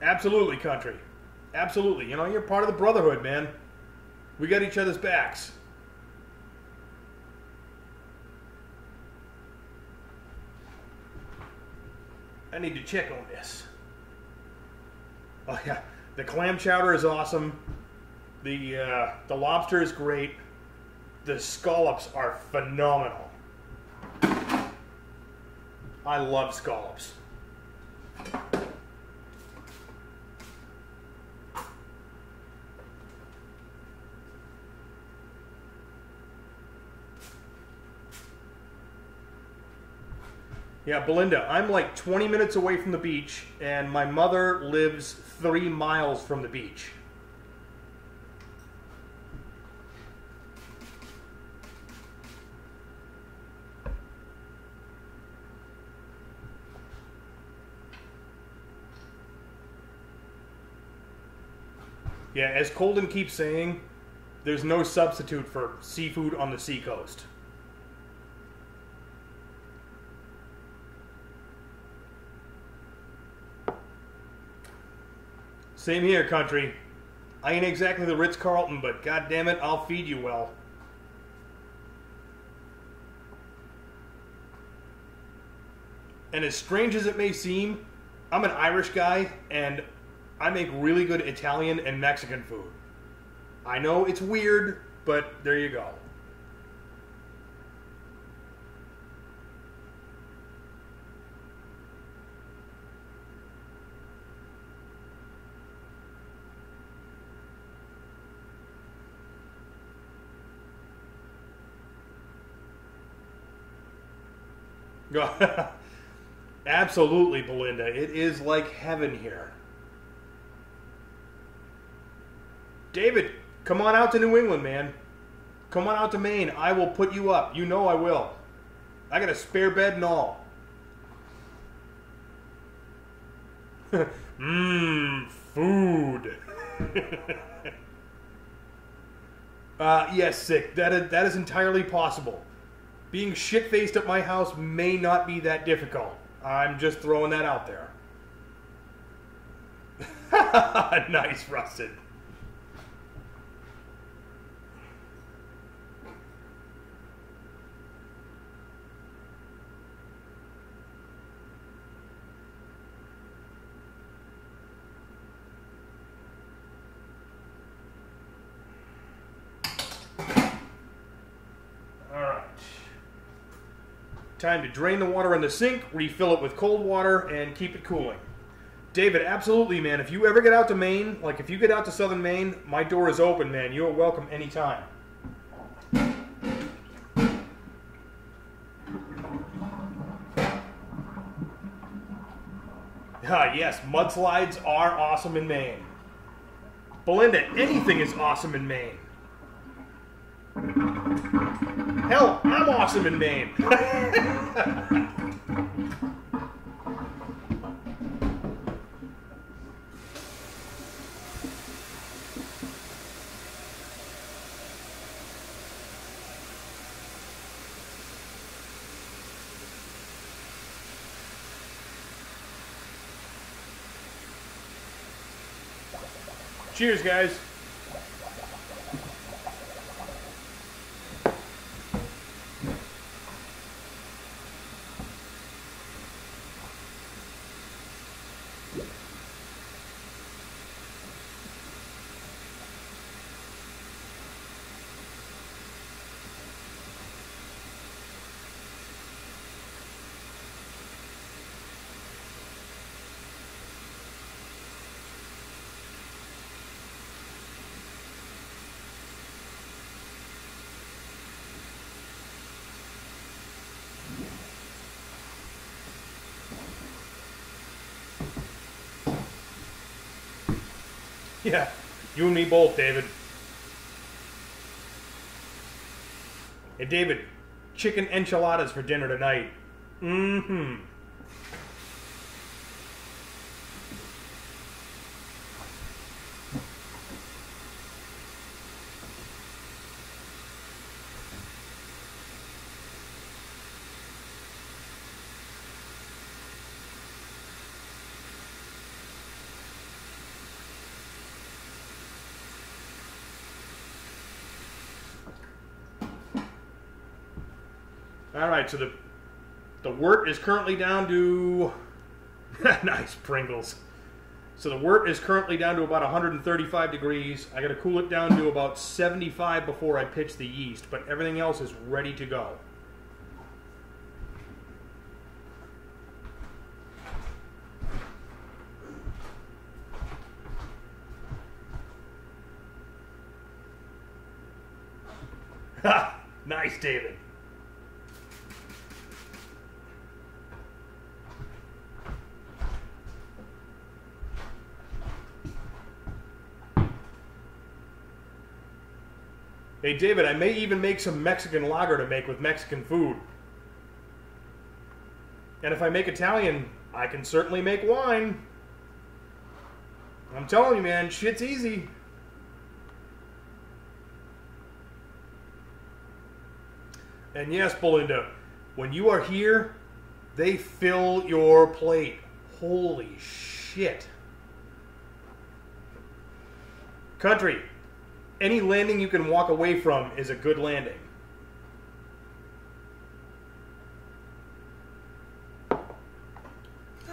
Absolutely, country. Absolutely. You know, you're part of the brotherhood, man. We got each other's backs. I need to check on this. Oh, yeah. The clam chowder is awesome. The lobster is great. The scallops are phenomenal. I love scallops. Yeah, Belinda, I'm like 20 minutes away from the beach, and my mother lives 3 miles from the beach. Yeah, as Colden keeps saying, there's no substitute for seafood on the seacoast. Same here, country. I ain't exactly the Ritz-Carlton, but goddammit, I'll feed you well. And as strange as it may seem, I'm an Irish guy, and I make really good Italian and Mexican food. I know it's weird, but there you go. Absolutely, Belinda. It is like heaven here. David, come on out to New England, man. Come on out to Maine. I will put you up. You know I will. I got a spare bed and all. Food. Yes, sick. That is entirely possible. Being shit-faced at my house may not be that difficult. I'm just throwing that out there. Nice, Rusted. Time to drain the water in the sink, refill it with cold water, and keep it cooling. David, absolutely, man. If you ever get out to Maine, like if you get out to southern Maine, my door is open, man. You're welcome anytime. Ah, yes, mudslides are awesome in Maine. Belinda, anything is awesome in Maine. Hell, I'm awesome in Maine. Cheers, guys. Yeah, you and me both, David. Hey, David, chicken enchiladas for dinner tonight. Mm-hmm. Alright, so the wort is currently down to... nice, Pringles. So the wort is currently down to about 135 degrees. I gotta cool it down to about 75 before I pitch the yeast, but everything else is ready to go. Ha! Nice, David. Hey, David, I may even make some Mexican lager to make with Mexican food. And if I make Italian, I can certainly make wine. I'm telling you, man, shit's easy. And yes, Belinda, when you are here, they fill your plate. Holy shit. Country, any landing you can walk away from is a good landing.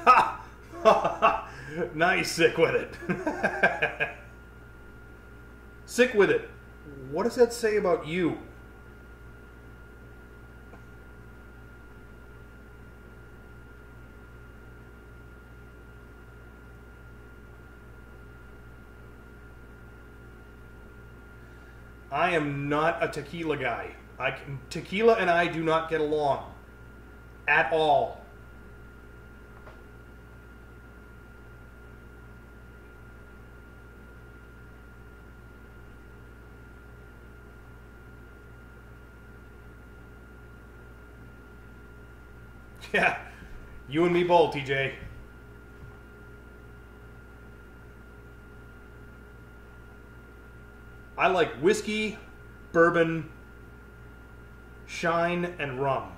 Ha! Nice, sick with it. Sick with it. What does that say about you? I am not a tequila guy. Tequila and I do not get along. At all. Yeah, you and me both, TJ. I like whiskey, bourbon, shine, and rum.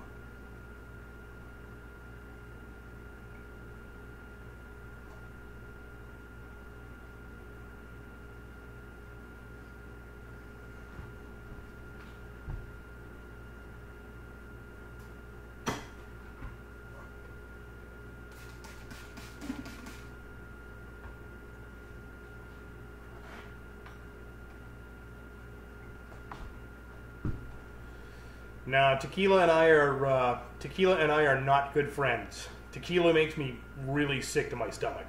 Now, tequila and I are not good friends. Tequila makes me really sick to my stomach.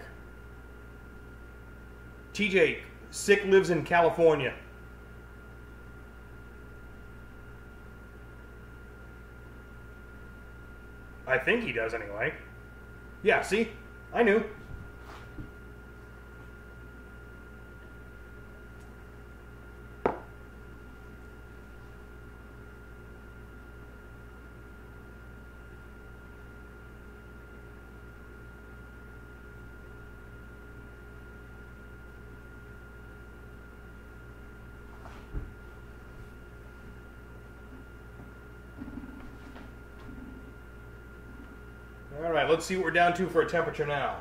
TJ, sick lives in California. I think he does anyway. Yeah, see? I knew. All right, let's see what we're down to for a temperature now.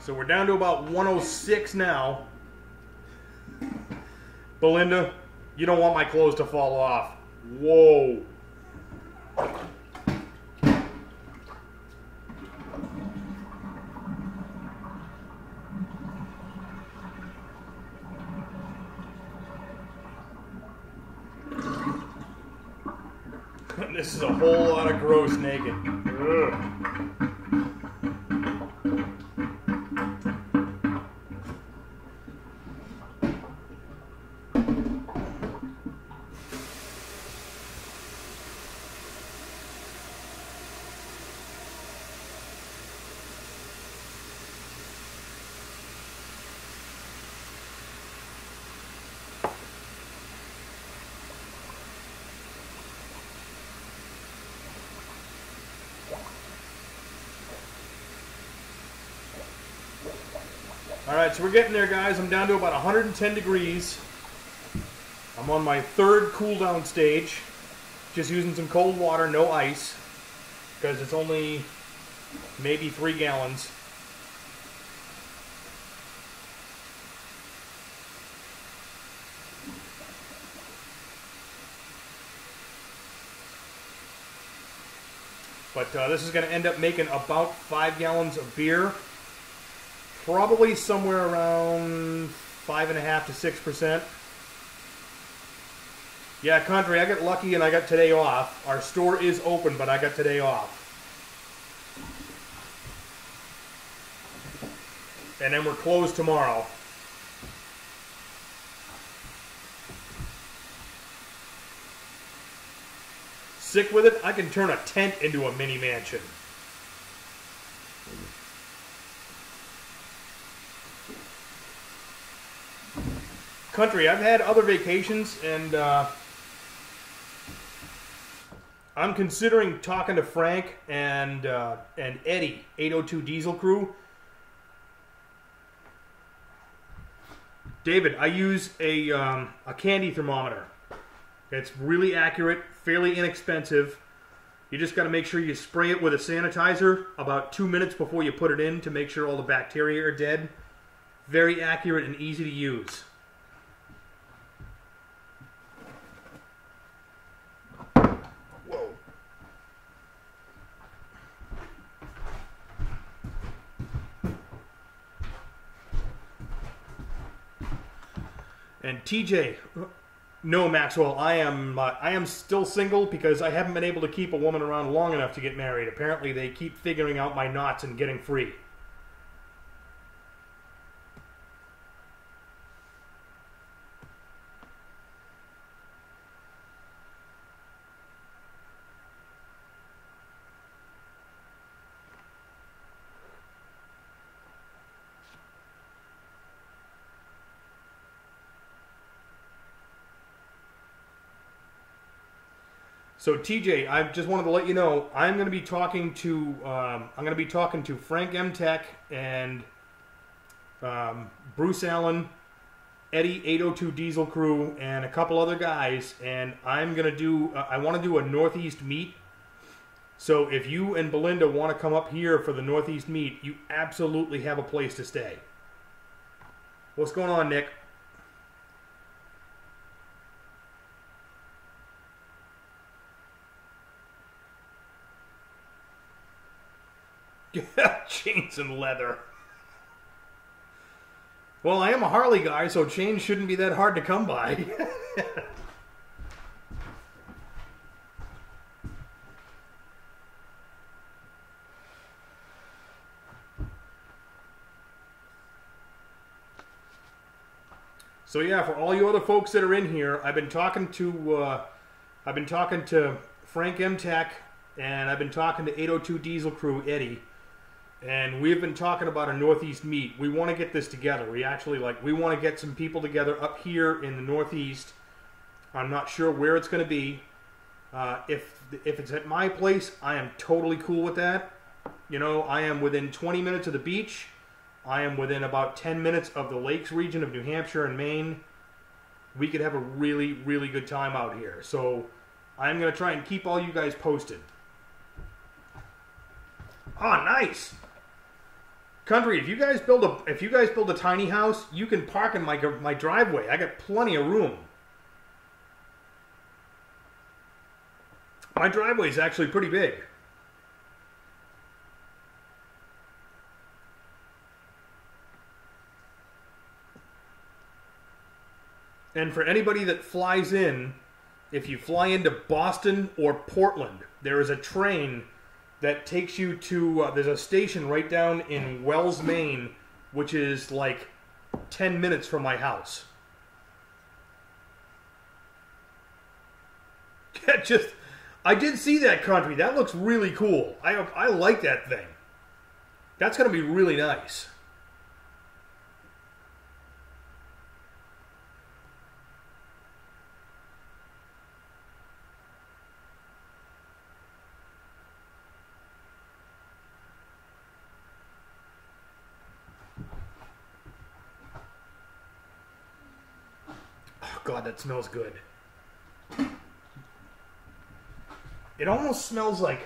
So we're down to about 106 now. Belinda, you don't want my clothes to fall off. Whoa. This is a whole lot of gross naked. Ugh. Alright, so we're getting there, guys. I'm down to about 110 degrees. I'm on my third cool down stage. Just using some cold water, no ice. Because it's only maybe 3 gallons. But this is going to end up making about 5 gallons of beer. Probably somewhere around 5.5 to 6%. Yeah, Country, I got lucky and I got today off. Our store is open, but I got today off. And then we're closed tomorrow. Sick with it? I can turn a tent into a mini mansion. Country, I've had other vacations, and I'm considering talking to Frank and Eddie, 802 Diesel Crew. David, I use a candy thermometer. It's really accurate, fairly inexpensive. You just got to make sure you spray it with a sanitizer about 2 minutes before you put it in to make sure all the bacteria are dead. Very accurate and easy to use. Whoa. And TJ, no, Maxwell, I am still single because I haven't been able to keep a woman around long enough to get married. Apparently, they keep figuring out my knots and getting free. So TJ, I just wanted to let you know I'm going to be talking to Frank M. Tech and Bruce Allen, Eddie 802 Diesel Crew, and a couple other guys, and I'm going to do I want to do a Northeast meet. So if you and Belinda want to come up here for the Northeast meet, you absolutely have a place to stay. What's going on, Nick? Chains and leather. Well, I am a Harley guy, so chains shouldn't be that hard to come by. So yeah, for all you other folks that are in here, I've been talking to Frank M. Tech, and I've been talking to 802 Diesel Crew, Eddie. And we've been talking about a Northeast meet. We want to get this together. We want to get some people together up here in the Northeast. I'm not sure where it's going to be. If it's at my place, I am totally cool with that. You know, I am within 20 minutes of the beach. I am within about 10 minutes of the lakes region of New Hampshire and Maine. We could have a really, really good time out here. So I'm going to try and keep all you guys posted. Oh, nice. Country, if you guys build a tiny house, you can park in my driveway. I got plenty of room. My driveway is actually pretty big. And for anybody that flies in, if you fly into Boston or Portland, there is a train that takes you to, there's a station right down in Wells, Maine, which is like 10 minutes from my house. I did see that, Country. That looks really cool. I like that thing. That's going to be really nice. God, that smells good. It almost smells like...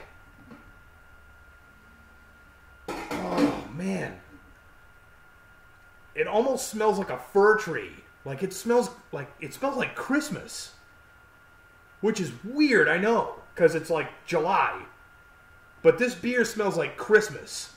Oh, man. It almost smells like a fir tree. Like it smells like Christmas. Which is weird, I know, because it's like July. But this beer smells like Christmas.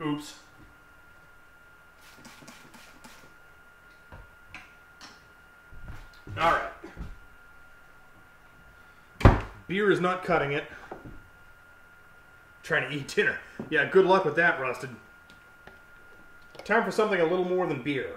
Oops. All right. Beer is not cutting it. Trying to eat dinner. Yeah, good luck with that, Rusted. Time for something a little more than beer.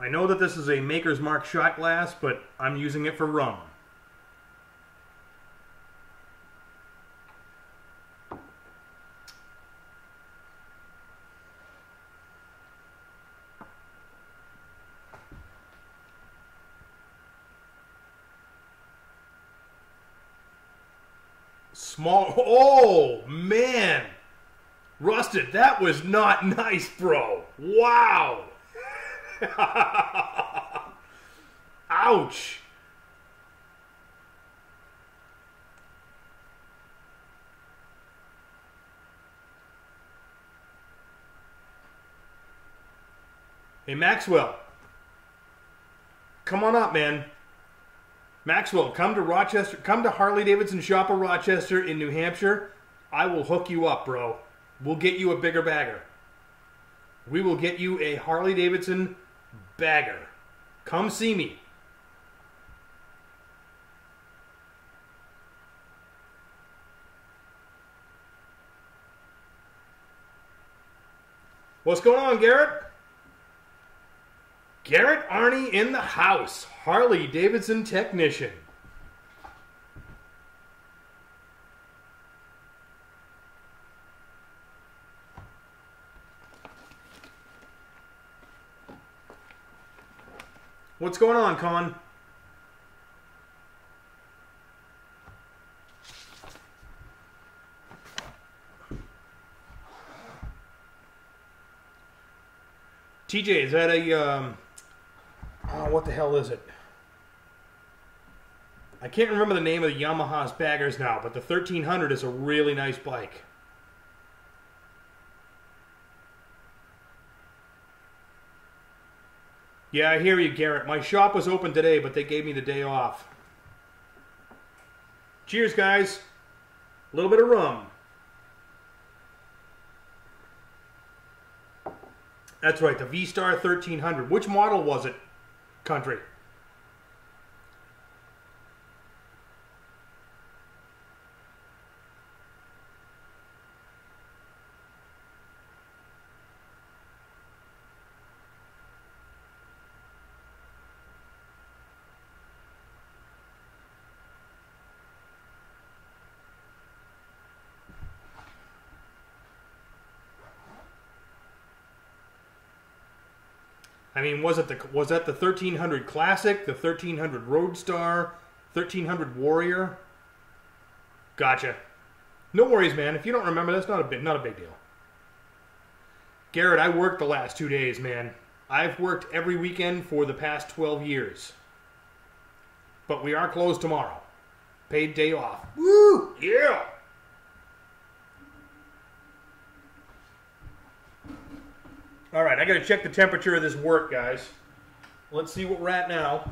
I know that this is a Maker's Mark shot glass, but I'm using it for rum. Small. Oh, man. Rusted, that was not nice, bro. Wow. Ouch. Hey, Maxwell. Come on up, man. Maxwell, come to Rochester. Come to Harley Davidson Shop of Rochester in New Hampshire. I will hook you up, bro. We'll get you a bigger bagger. We will get you a Harley Davidson bagger. Come see me. What's going on, Garrett? Garrett Arney in the house. Harley Davidson technician. What's going on, Con? TJ, is that a, what the hell is it? I can't remember the name of the Yamaha's baggers now, but the 1300 is a really nice bike. Yeah, I hear you, Garrett. My shop was open today, but they gave me the day off. Cheers, guys. A little bit of rum. That's right, the V-Star 1300. Which model was it, Country? I mean, was that the 1300 Classic, the 1300 Roadstar, 1300 Warrior? Gotcha. No worries, man. If you don't remember, that's not a big deal. Garrett, I worked the last 2 days, man. I've worked every weekend for the past 12 years. But we are closed tomorrow. Paid day off. Woo! Yeah! All right, I got to check the temperature of this wort, guys. Let's see what we're at now.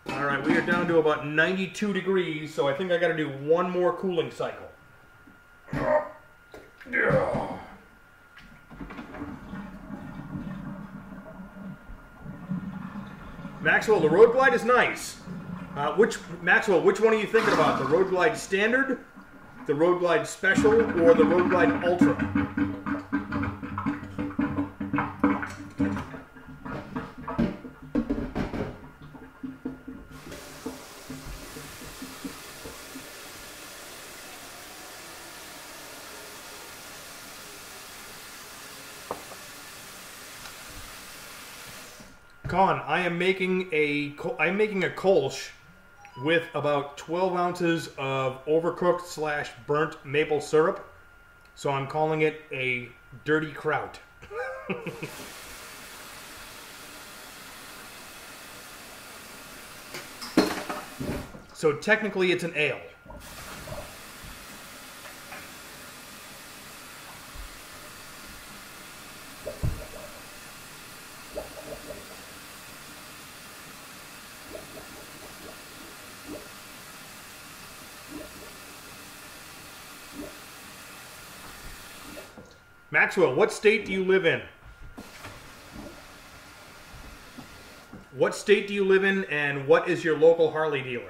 All right, we are down to about 92 degrees, so I think I got to do one more cooling cycle. Yeah. Maxwell, the Road Glide is nice. Maxwell, which one are you thinking about? The Road Glide Standard, the Road Glide Special, or the Road Glide Ultra? Con, I'm making a Kolsch with about 12 ounces of overcooked / burnt maple syrup. So I'm calling it a dirty kraut. So technically it's an ale. Maxwell, what state do you live in? What state do you live in, and what is your local Harley dealer?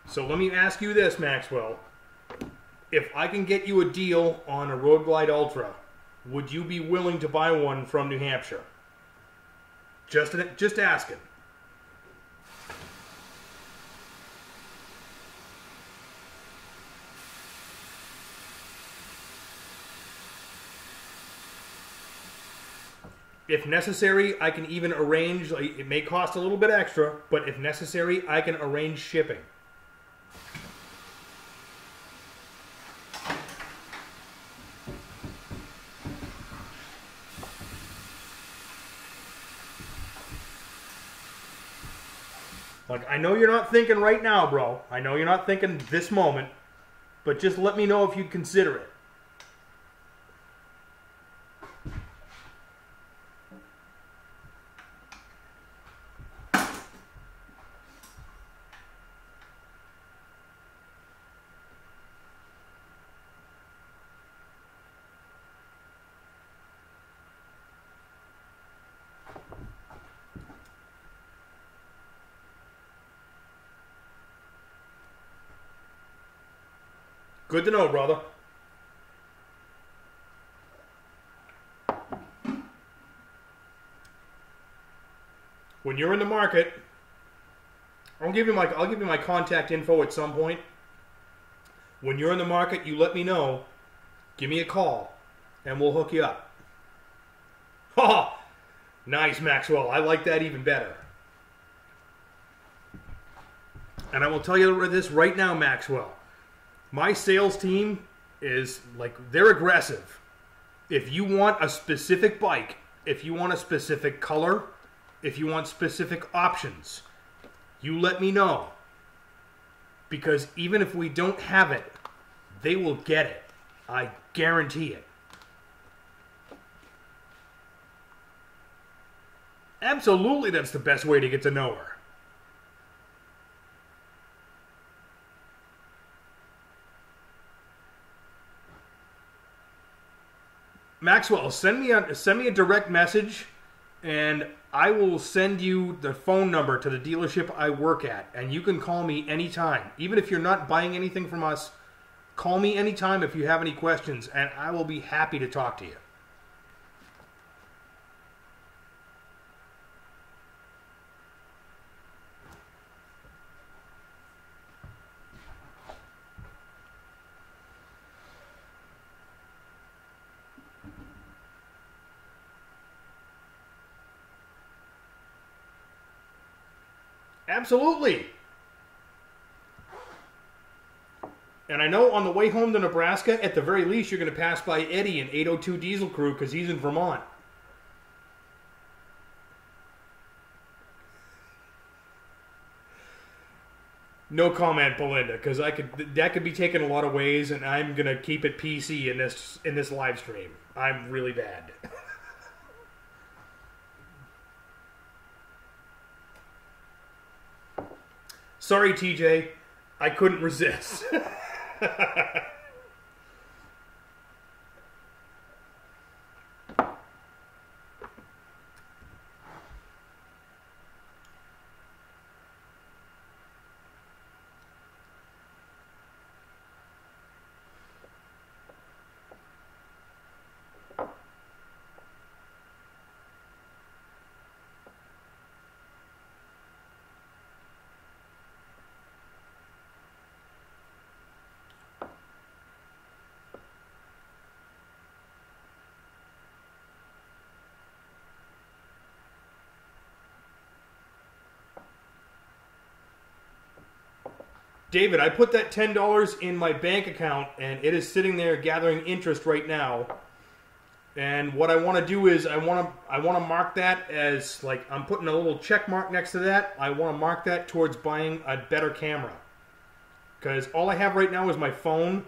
So let me ask you this, Maxwell. If I can get you a deal on a Road Glide Ultra, would you be willing to buy one from New Hampshire? Just asking. If necessary, I can even arrange, like, it may cost a little bit extra, but if necessary, I can arrange shipping. Like, I know you're not thinking right now, bro. I know you're not thinking this moment, but just let me know if you'd consider it. Good to know, brother. When you're in the market, I'll give you my contact info at some point. When you're in the market, you let me know. Give me a call, and we'll hook you up. Oh, nice, Maxwell. I like that even better. And I will tell you this right now, Maxwell. My sales team is, like, they're aggressive. If you want a specific bike, if you want a specific color, if you want specific options, you let me know. Because even if we don't have it, they will get it. I guarantee it. Absolutely, that's the best way to get to know her. Maxwell, send me a direct message, and I will send you the phone number to the dealership I work at, and you can call me anytime. Even if you're not buying anything from us, call me anytime if you have any questions, and I will be happy to talk to you. Absolutely. And I know on the way home to Nebraska, at the very least, you're going to pass by Eddie in 802 Diesel Crew because he's in Vermont. No comment, Belinda, because that could be taken a lot of ways, and I'm going to keep it PC in this live stream. I'm really bad. Sorry, TJ. I couldn't resist. David, I put that $10 in my bank account, and it is sitting there gathering interest right now. And what I want to do is I want to mark that as, like, I'm putting a little check mark next to that. I want to mark that towards buying a better camera. Because all I have right now is my phone,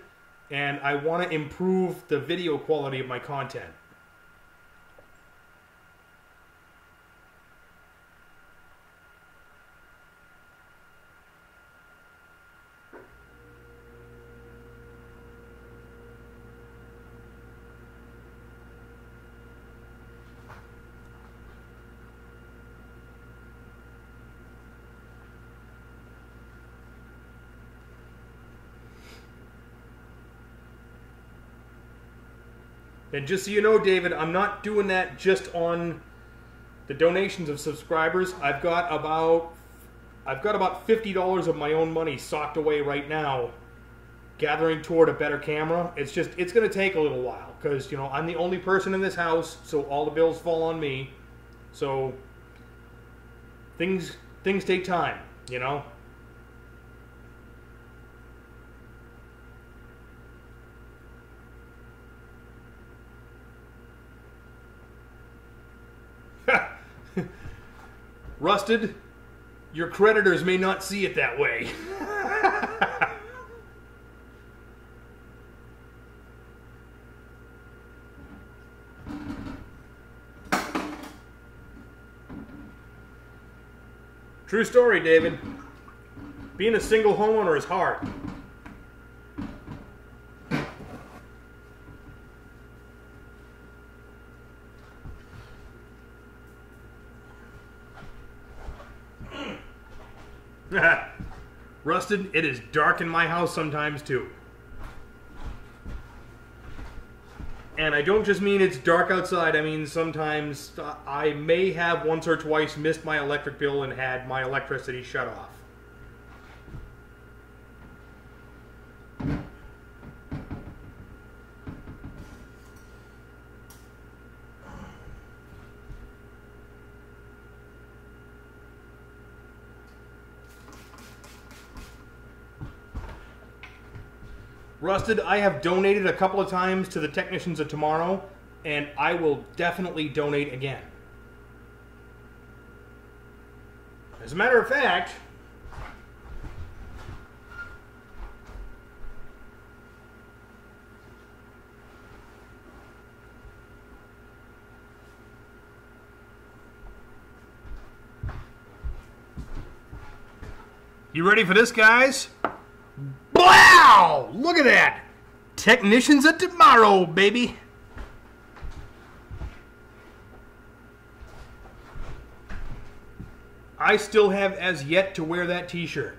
and I want to improve the video quality of my content. And just so you know, David, I'm not doing that just on the donations of subscribers. I've got about $50 of my own money socked away right now, gathering toward a better camera. It's going to take a little while because, you know, I'm the only person in this house, so all the bills fall on me. So things take time, you know. Rusted, your creditors may not see it that way. True story, David. Being a single homeowner is hard. Rusted, it is dark in my house sometimes too. And I don't just mean it's dark outside, I mean sometimes I may have once or twice missed my electric bill and had my electricity shut off. Rusted, I have donated a couple of times to the Technicians of Tomorrow, and I will definitely donate again. As a matter of fact, you ready for this, guys? Wow! Look at that! Technicians of Tomorrow, baby! I still have as yet to wear that t-shirt.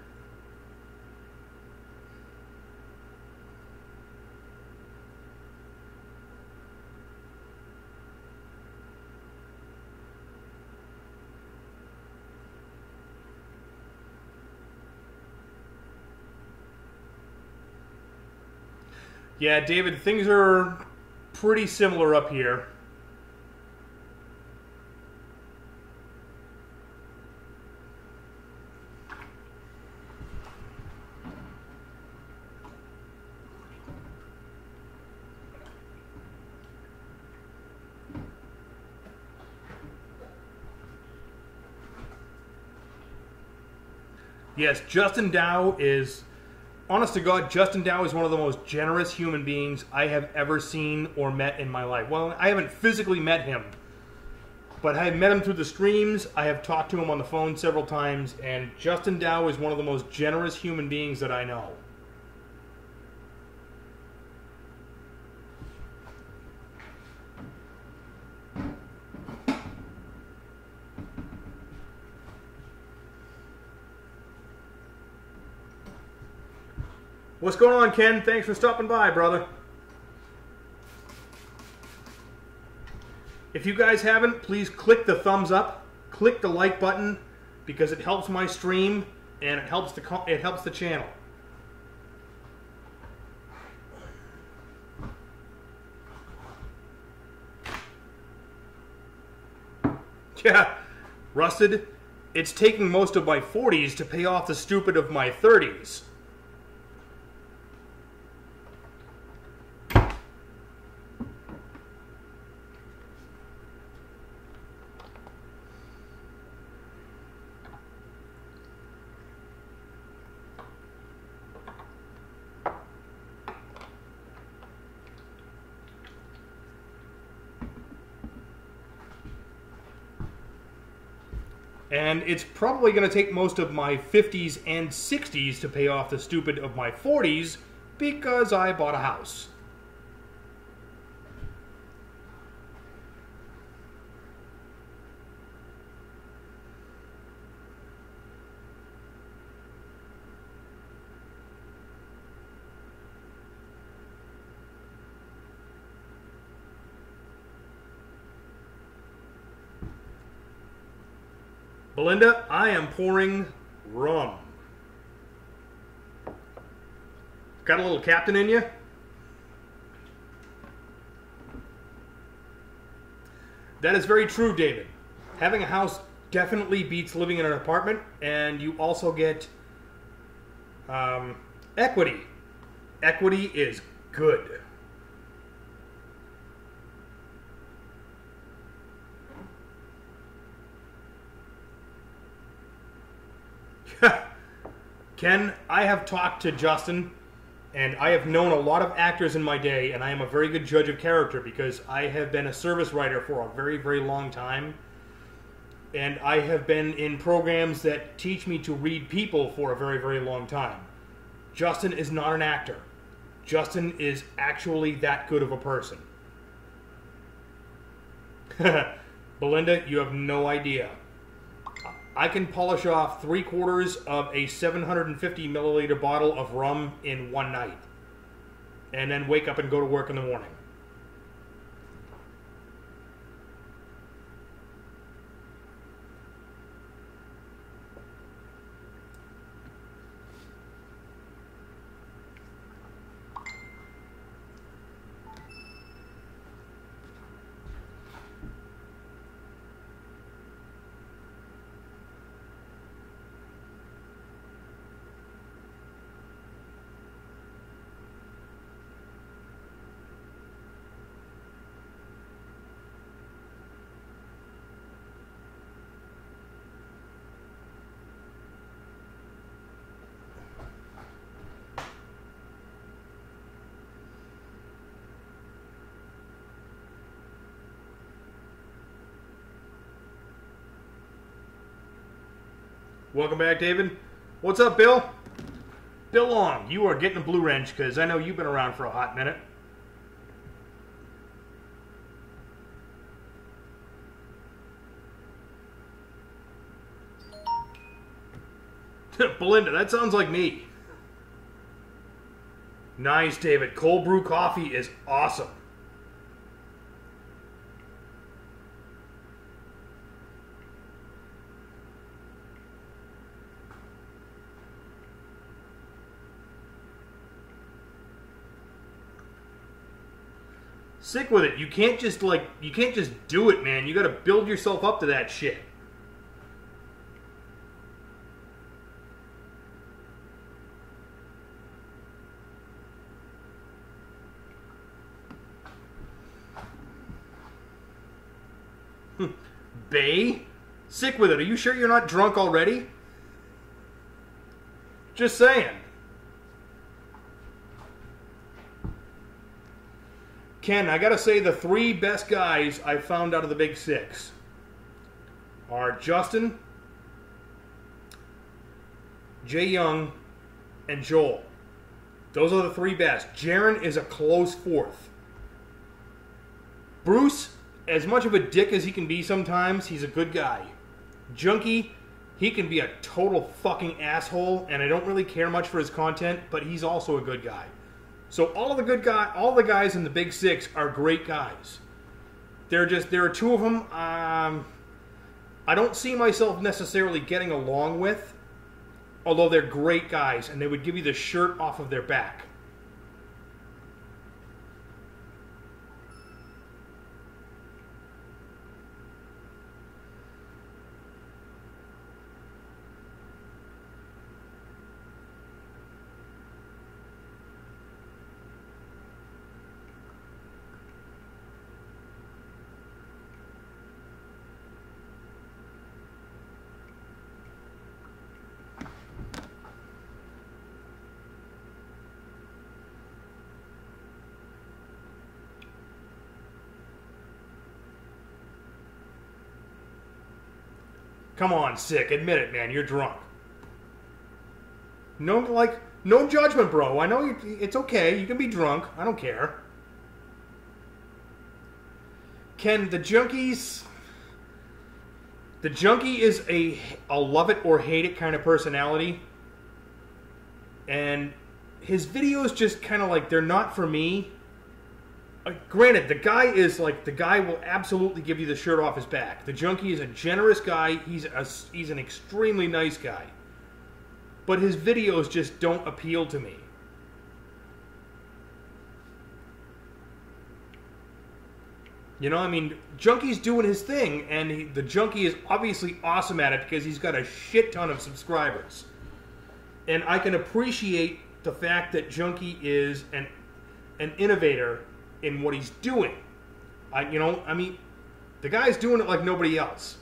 Yeah, David, things are pretty similar up here. Yes, Justin Dow is... Honest to God, Justin Dow is one of the most generous human beings I have ever seen or met in my life. Well, I haven't physically met him, but I have met him through the streams. I have talked to him on the phone several times, and Justin Dow is one of the most generous human beings that I know. What's going on, Ken? Thanks for stopping by, brother. If you guys haven't, please click the thumbs up, click the like button, because it helps my stream and it helps the channel. Yeah, Rusted, it's taking most of my 40s to pay off the stupid of my 30s. And it's probably going to take most of my 50s and 60s to pay off the stupid of my 40s because I bought a house. Belinda, I am pouring rum. Got a little captain in you? That is very true, David. Having a house definitely beats living in an apartment, and you also get equity. Equity is good. Ken, I have talked to Justin, and I have known a lot of actors in my day, and I am a very good judge of character because I have been a service writer for a very, very long time. And I have been in programs that teach me to read people for a very, very long time. Justin is not an actor. Justin is actually that good of a person. Belinda, you have no idea. I can polish off 3/4 of a 750 milliliter bottle of rum in one night. And then wake up and go to work in the morning. Welcome back, David. What's up, Bill? Bill Long, you are getting a blue wrench because I know you've been around for a hot minute. Belinda, that sounds like me. Nice, David. Cold brew coffee is awesome. Sick with it. You can't just do it, man. You got to build yourself up to that shit. Bay? Sick with it. Are you sure you're not drunk already? Just saying. Ken, I gotta say the 3 best guys I found out of the Big 6 are Justin, Jay Young, and Joel. Those are the 3 best. Jaron is a close 4th. Bruce, as much of a dick as he can be sometimes, he's a good guy. Junkie, he can be a total fucking asshole, and I don't really care much for his content, but he's also a good guy. So all the guys in the Big 6 are great guys. There are 2 of them I don't see myself necessarily getting along with, although they're great guys and they would give you the shirt off of their back. Come on, Sick. Admit it, man. You're drunk. No judgment, bro. I know it's okay. You can be drunk. I don't care. Ken, the junkies... The junkie is a love it or hate it kind of personality. And his videos just kind of like, they're not for me. Granted, the guy will absolutely give you the shirt off his back. The junkie is a generous guy. He's an extremely nice guy. But his videos just don't appeal to me. You know, I mean, Junkie's doing his thing, and the Junkie is obviously awesome at it because he's got a shit ton of subscribers. And I can appreciate the fact that Junkie is an innovator in what he's doing. The guy's doing it like nobody else.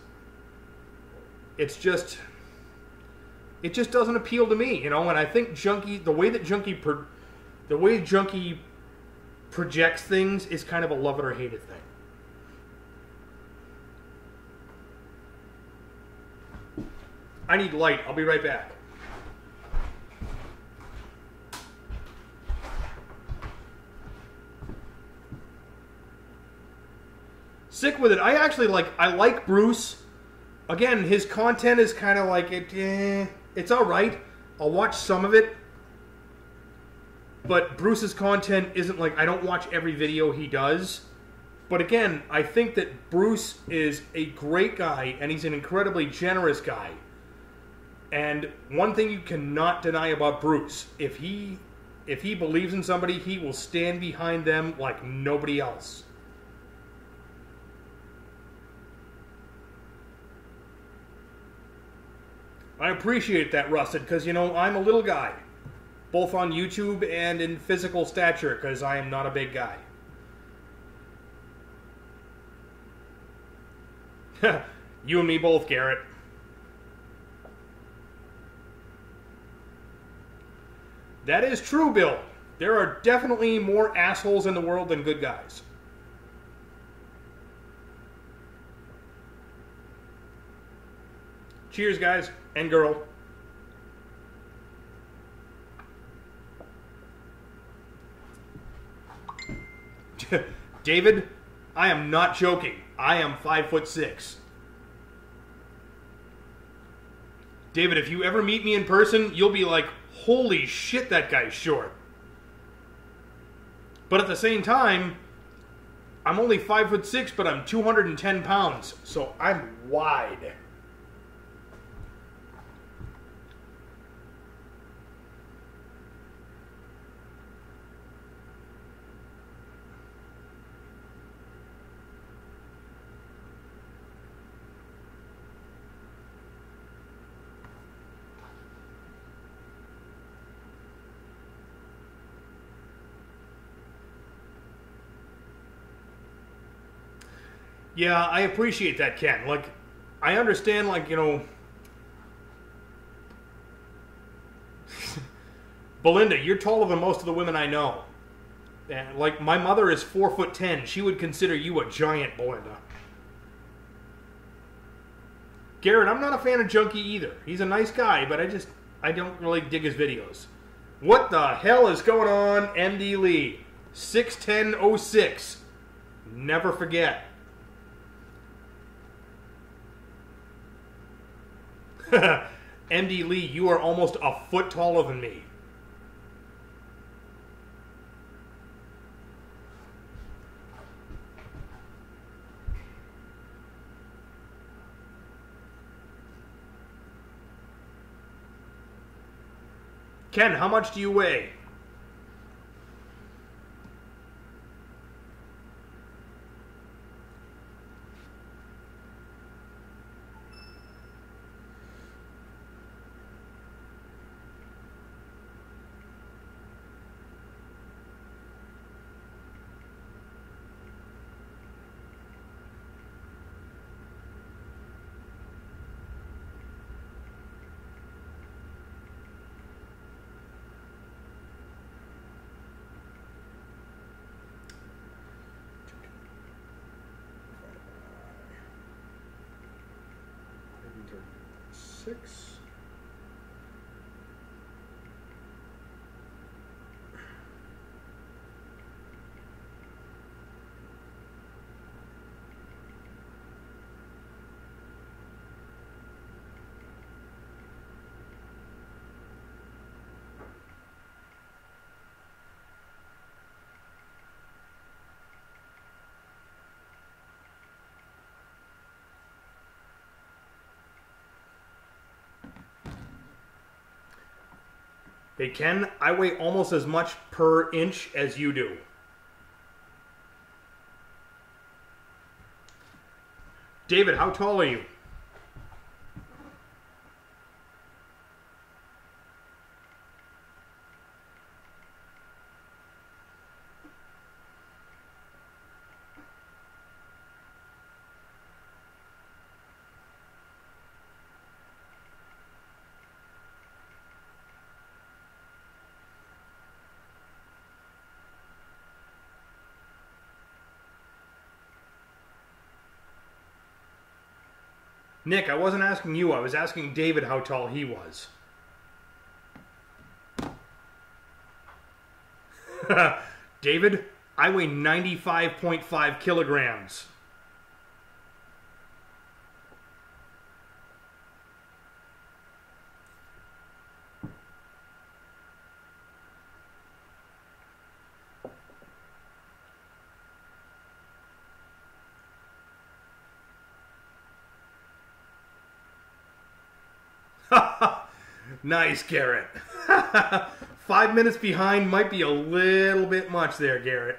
It just doesn't appeal to me, you know. And I think Junkie, the way Junkie projects things is kind of a love it or hate it thing. I need light. I'll be right back. Sick with it. I like Bruce. Again, his content is kind of like it's all right. I'll watch some of it. But Bruce's content isn't like, I don't watch every video he does. But again, I think that Bruce is a great guy and he's an incredibly generous guy. And one thing you cannot deny about Bruce, if he believes in somebody, he will stand behind them like nobody else. I appreciate that, Rusted, because, you know, I'm a little guy. Both on YouTube and in physical stature, because I am not a big guy. You and me both, Garrett. That is true, Bill. There are definitely more assholes in the world than good guys. Cheers, guys and girl. David, I am not joking. I am 5'6". David, if you ever meet me in person, you'll be like, holy shit, that guy's short. But at the same time, I'm only 5'6", but I'm 210 pounds, so I'm wide. Yeah, I appreciate that, Ken. Like, I understand, like, you know... Belinda, you're taller than most of the women I know. And, like, my mother is 4'10". She would consider you a giant, Belinda. Garrett, I'm not a fan of Junkie either. He's a nice guy, but I don't really dig his videos. What the hell is going on, MD Lee? 61006. Never forget. MD Lee, you are almost a foot taller than me. Ken, how much do you weigh? 6. Hey Ken, I weigh almost as much per inch as you do. David, how tall are you? Nick, I wasn't asking you. I was asking David how tall he was. David, I weigh 95.5 kilograms. Nice, Garrett. 5 minutes behind might be a little bit much there, Garrett.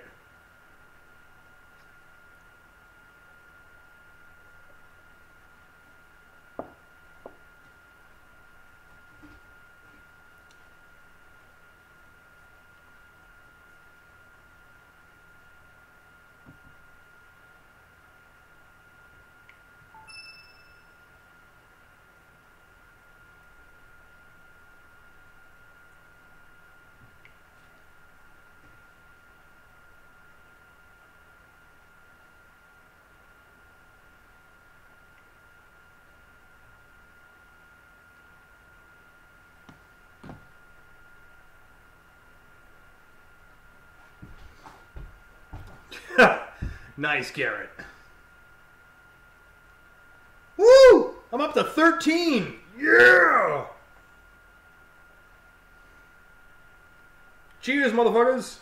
Nice, Garrett. Woo! I'm up to 13. Yeah! Cheers, motherfuckers.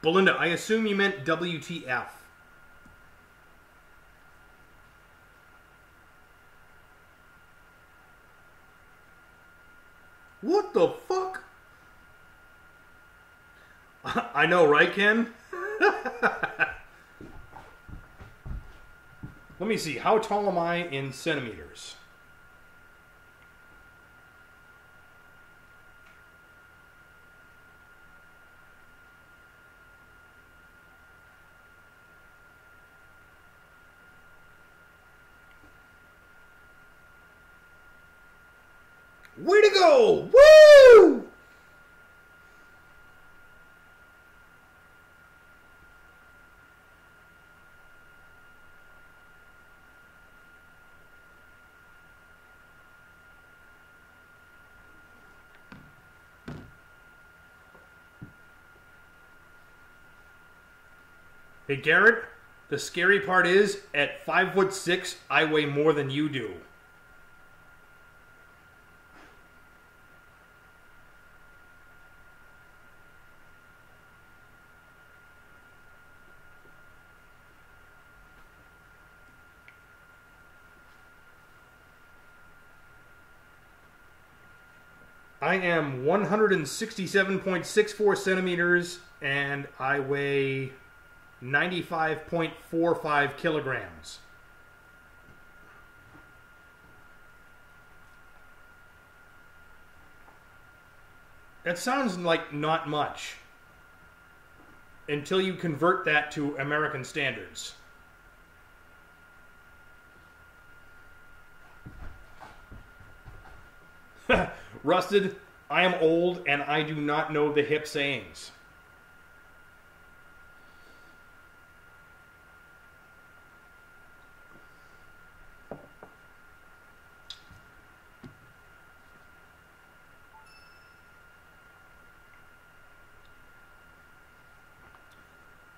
Belinda, I assume you meant WTF. What the fuck? I know, right, Ken? Let me see. How tall am I in centimeters? Way to go! Woo! Hey Garrett, the scary part is at 5'6", I weigh more than you do. I am 167.64 centimeters and I weigh 95.45 kilograms. That sounds like not much. until you convert that to American standards. Rusted, I am old and I do not know the hip sayings.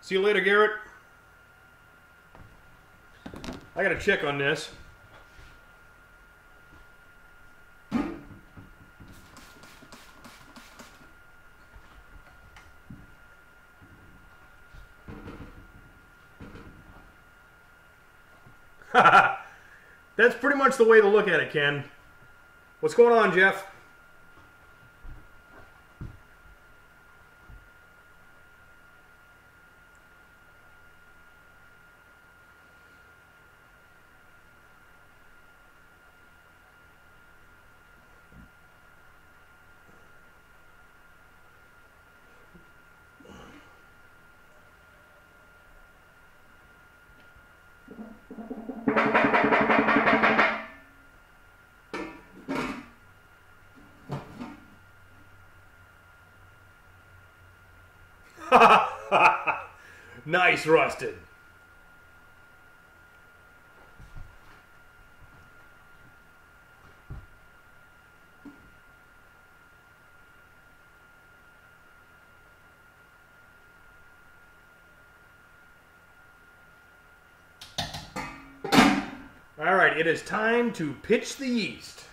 See you later, Garrett. I gotta check on this. That's pretty much the way to look at it, Ken. What's going on, Jeff? Nice, Rusted. All right, it is time to pitch the yeast.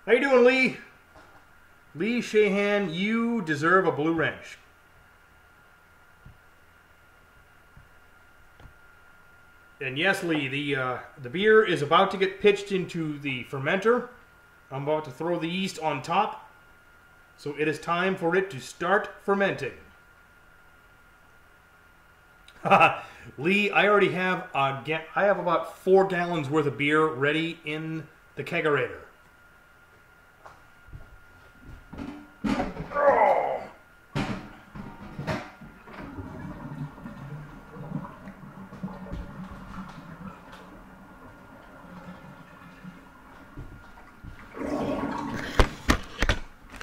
How you doing, Lee? Lee Shahan, you deserve a blue wrench. And yes, Lee, the beer is about to get pitched into the fermenter. I'm about to throw the yeast on top. So it is time for it to start fermenting. Lee, I already have I have about 4 gallons worth of beer ready in the kegerator.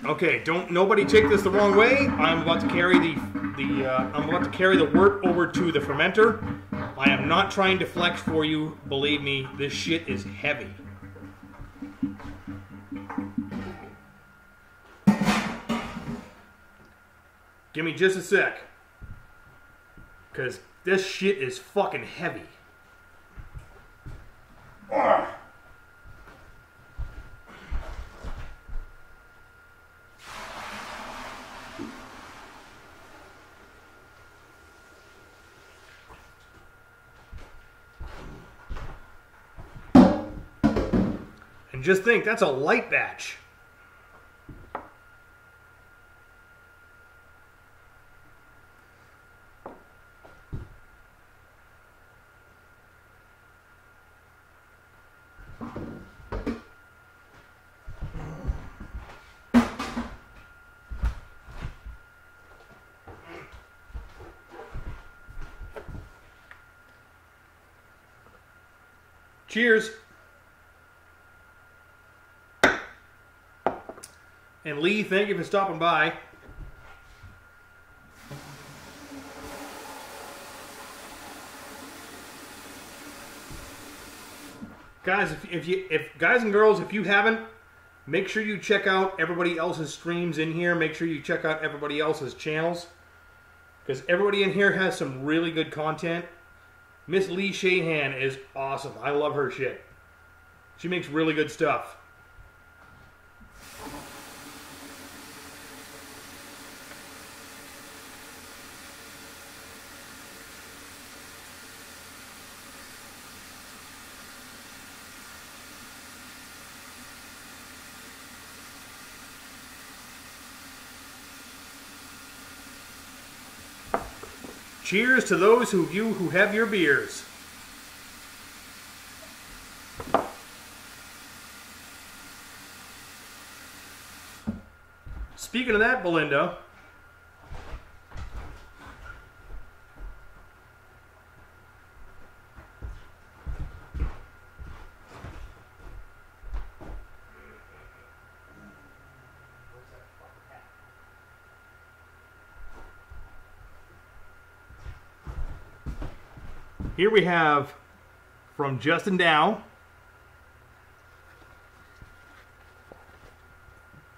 Okay, don't nobody take this the wrong way. I'm about to carry the wort over to the fermenter. I am not trying to flex for you. Believe me, this shit is heavy. Give me just a sec. Because this shit is fucking heavy. Ugh. And just think, that's a light batch. Cheers. And Lee, thank you for stopping by. Guys, if guys and girls, if you haven't, make sure you check out everybody else's streams in here. Make sure you check out everybody else's channels, because everybody in here has some really good content. Miss Lee Shahan is awesome. I love her shit. She makes really good stuff. Cheers to those of you who have your beers. Speaking of that, Belinda, here we have from Justin Dow.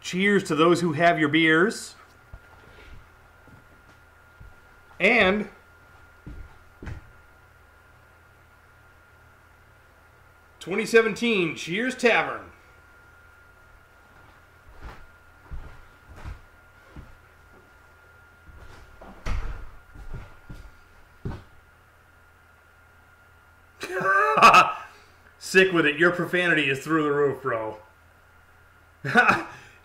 Cheers to those who have your beers. And (2017) Cheers Tavern. Sick with it. Your profanity is through the roof, bro.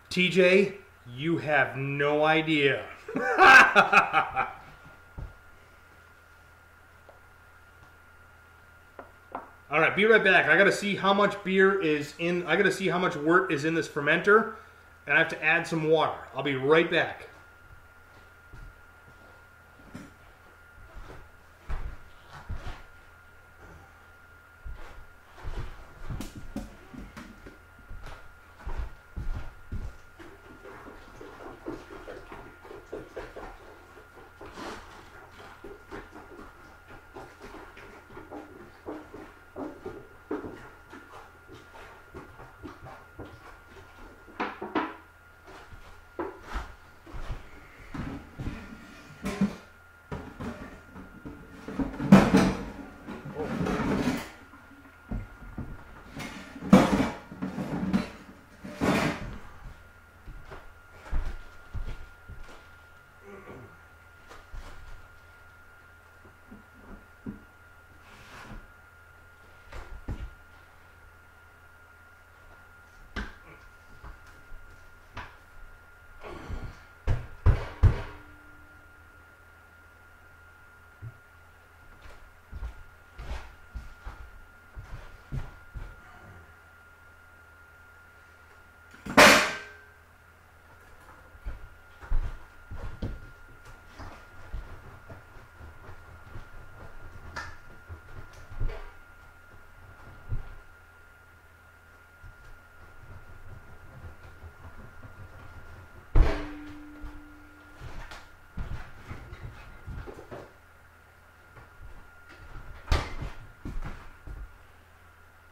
TJ, you have no idea. All right, be right back. I got to see how much beer is in. I got to see how much wort is in this fermenter, and I have to add some water. I'll be right back.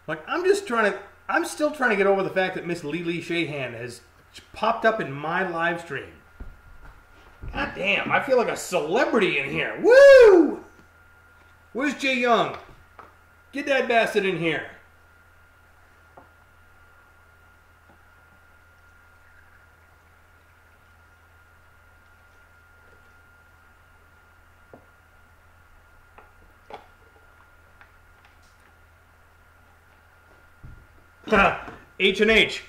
Like, I'm still trying to get over the fact that Miss Lily Shahan has popped up in my live stream. God damn, I feel like a celebrity in here. Woo! Where's Jay Young? Get that bastard in here. H&H.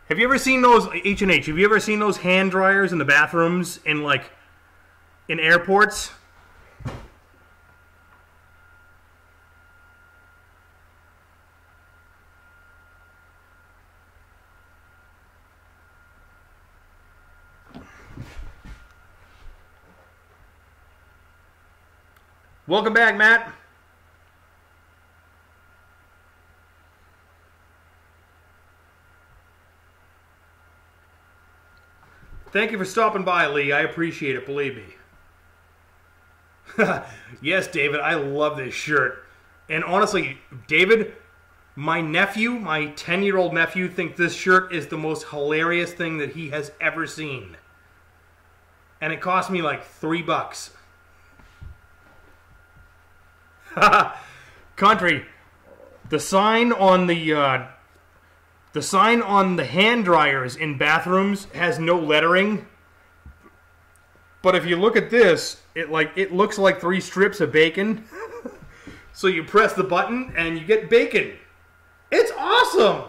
Have you ever seen those H&H? Have you ever seen those hand dryers in the bathrooms in airports? Welcome back, Matt. Thank you for stopping by, Lee. I appreciate it, believe me. Yes, David, I love this shirt. And honestly, David, my 10-year-old nephew, thinks this shirt is the most hilarious thing that he has ever seen. And it cost me like $3. Country, the sign on the hand dryers in bathrooms has no lettering. But if you look at this, it looks like 3 strips of bacon. So you press the button and you get bacon. It's awesome.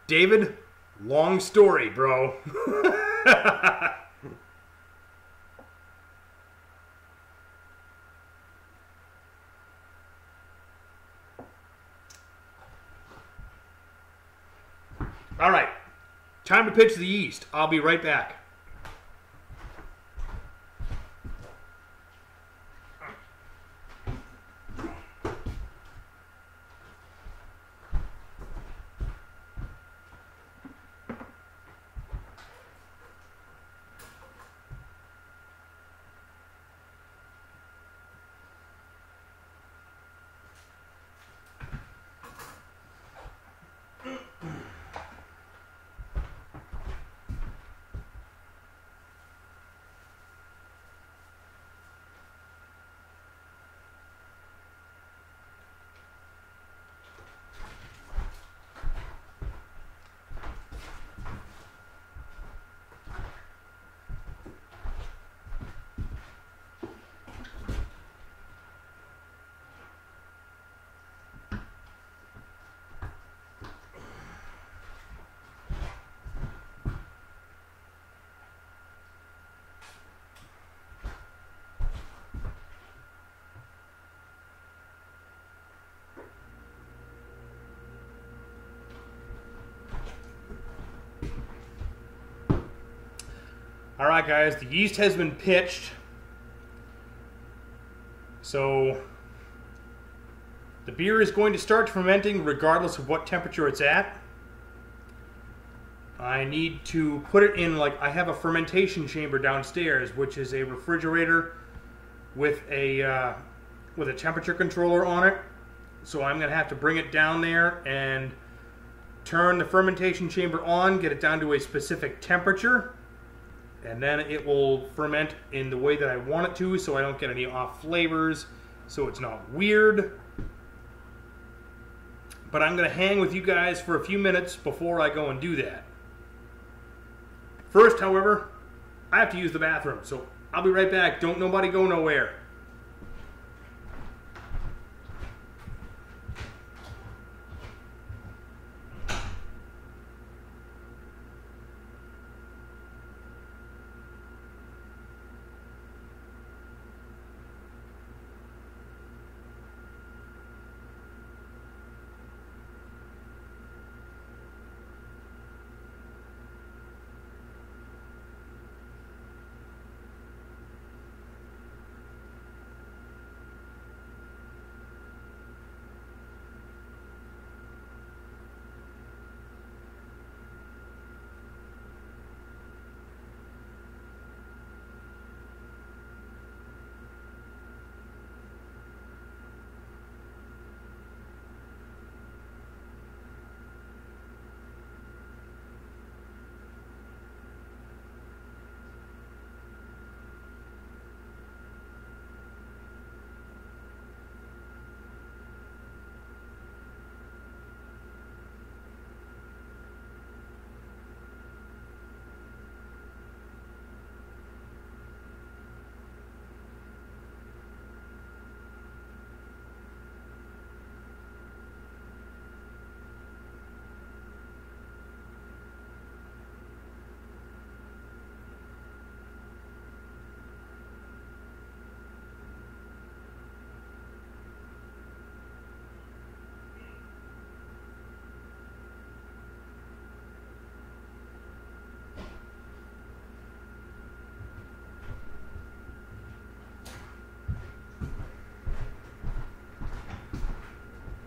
David, long story, bro. All right, time to pitch the yeast. I'll be right back. All right, guys, the yeast has been pitched. So the beer is going to start fermenting regardless of what temperature it's at. I need to put it in, like, I have a fermentation chamber downstairs, which is a refrigerator with a temperature controller on it. So I'm going to have to bring it down there and turn the fermentation chamber on, get it down to a specific temperature, and then it will ferment in the way that I want it to, so I don't get any off flavors, so it's not weird. But I'm going to hang with you guys for a few minutes before I go and do that. First, however, I have to use the bathroom, so I'll be right back. Don't nobody go nowhere.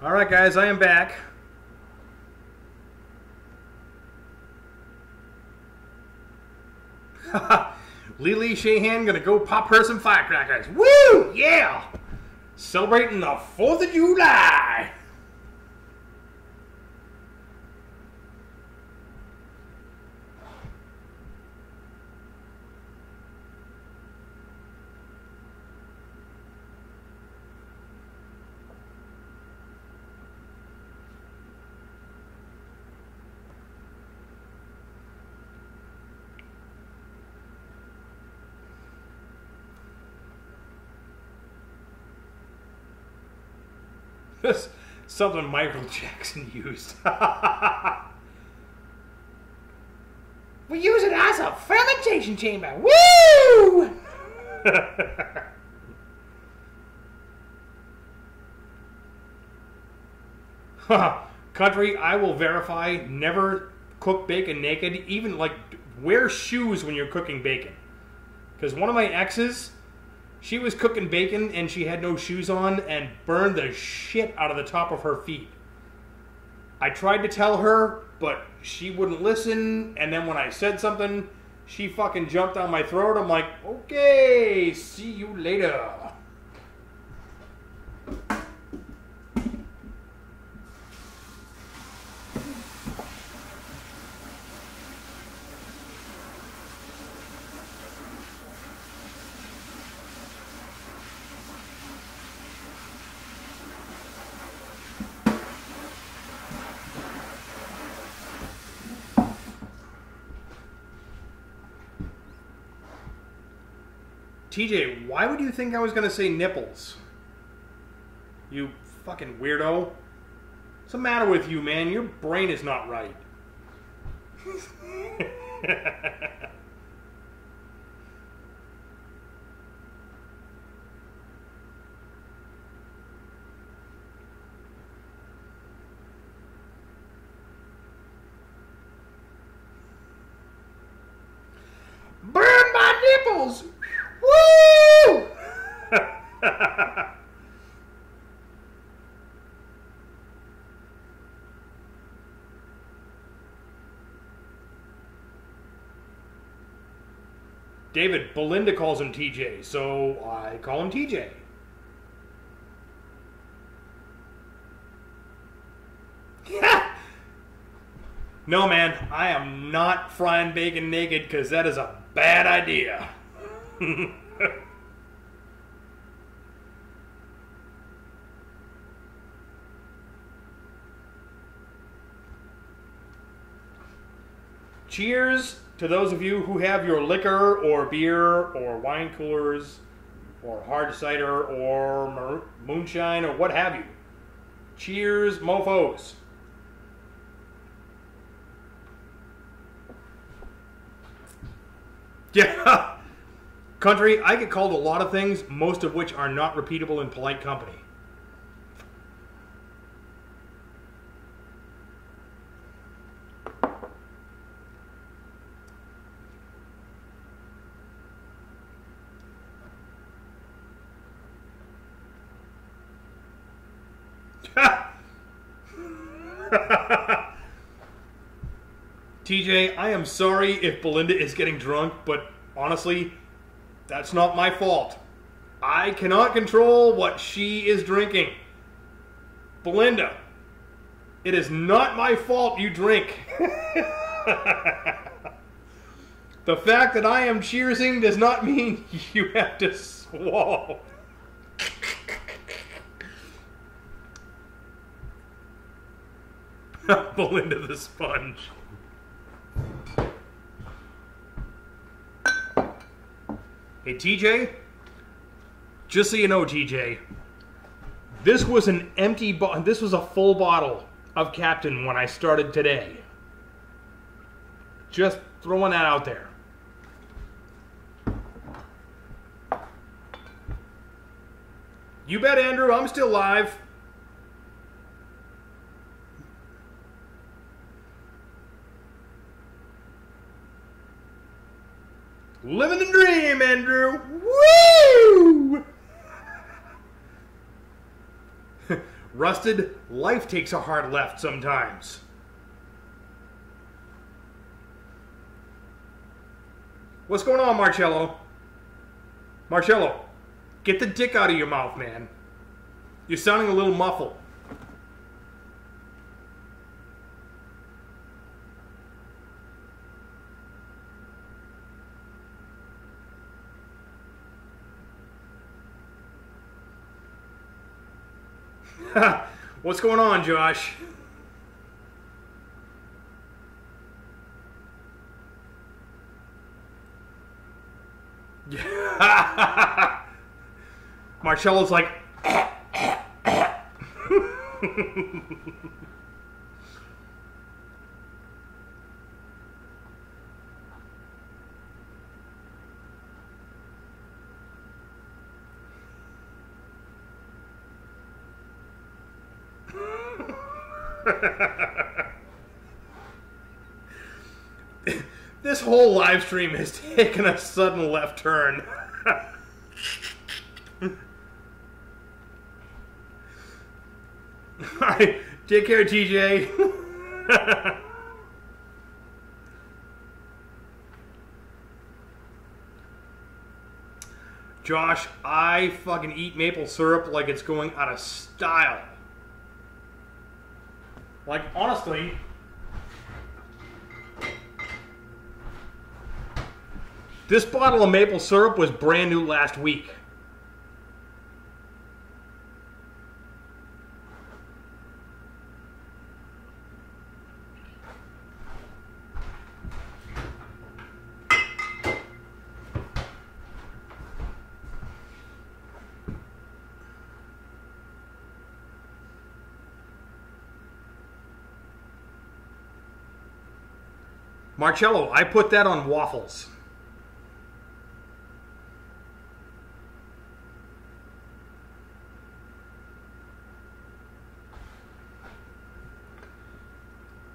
All right, guys, I am back. Lily Shahan gonna go pop her some firecrackers. Woo! Yeah! Celebrating the 4th of July. Something Michael Jackson used. We use it as a fermentation chamber. Woo! Country, I will verify, never cook bacon naked. Even, like, wear shoes when you're cooking bacon. Because one of my exes, she was cooking bacon and she had no shoes on and burned the shit out of the top of her feet. I tried to tell her, but she wouldn't listen. And then when I said something, she fucking jumped down my throat. I'm like, okay, see you later. TJ, why would you think I was going to say nipples? You fucking weirdo. What's the matter with you, man? Your brain is not right. Burn my nipples! Woo! David, Belinda calls him TJ, so I call him TJ. No, man, I am not frying bacon naked because that is a bad idea. Cheers to those of you who have your liquor or beer or wine coolers or hard cider or moonshine or what have you. Cheers, mofos. Yeah. Country, I get called a lot of things, most of which are not repeatable in polite company. TJ, I am sorry if Belinda is getting drunk, but honestly, that's not my fault. I cannot control what she is drinking. Belinda, it is not my fault you drink. The fact that I am cheersing does not mean you have to swallow. Belinda the sponge. Hey TJ, just so you know, TJ, this was an empty bottle. This was a full bottle of Captain when I started today. Just throwing that out there. You bet, Andrew, I'm still live. Living the dream, Andrew. Woo! Rusted, life takes a hard left sometimes. What's going on, Marcello? Marcello, get the dick out of your mouth, man. You're sounding a little muffled. What's going on, Josh? Marcello's like, This whole live stream has taken a sudden left turn. Alright, take care, TJ. Josh, I fucking eat maple syrup like it's going out of style. Like, honestly, this bottle of maple syrup was brand new last week. Marcello, I put that on waffles.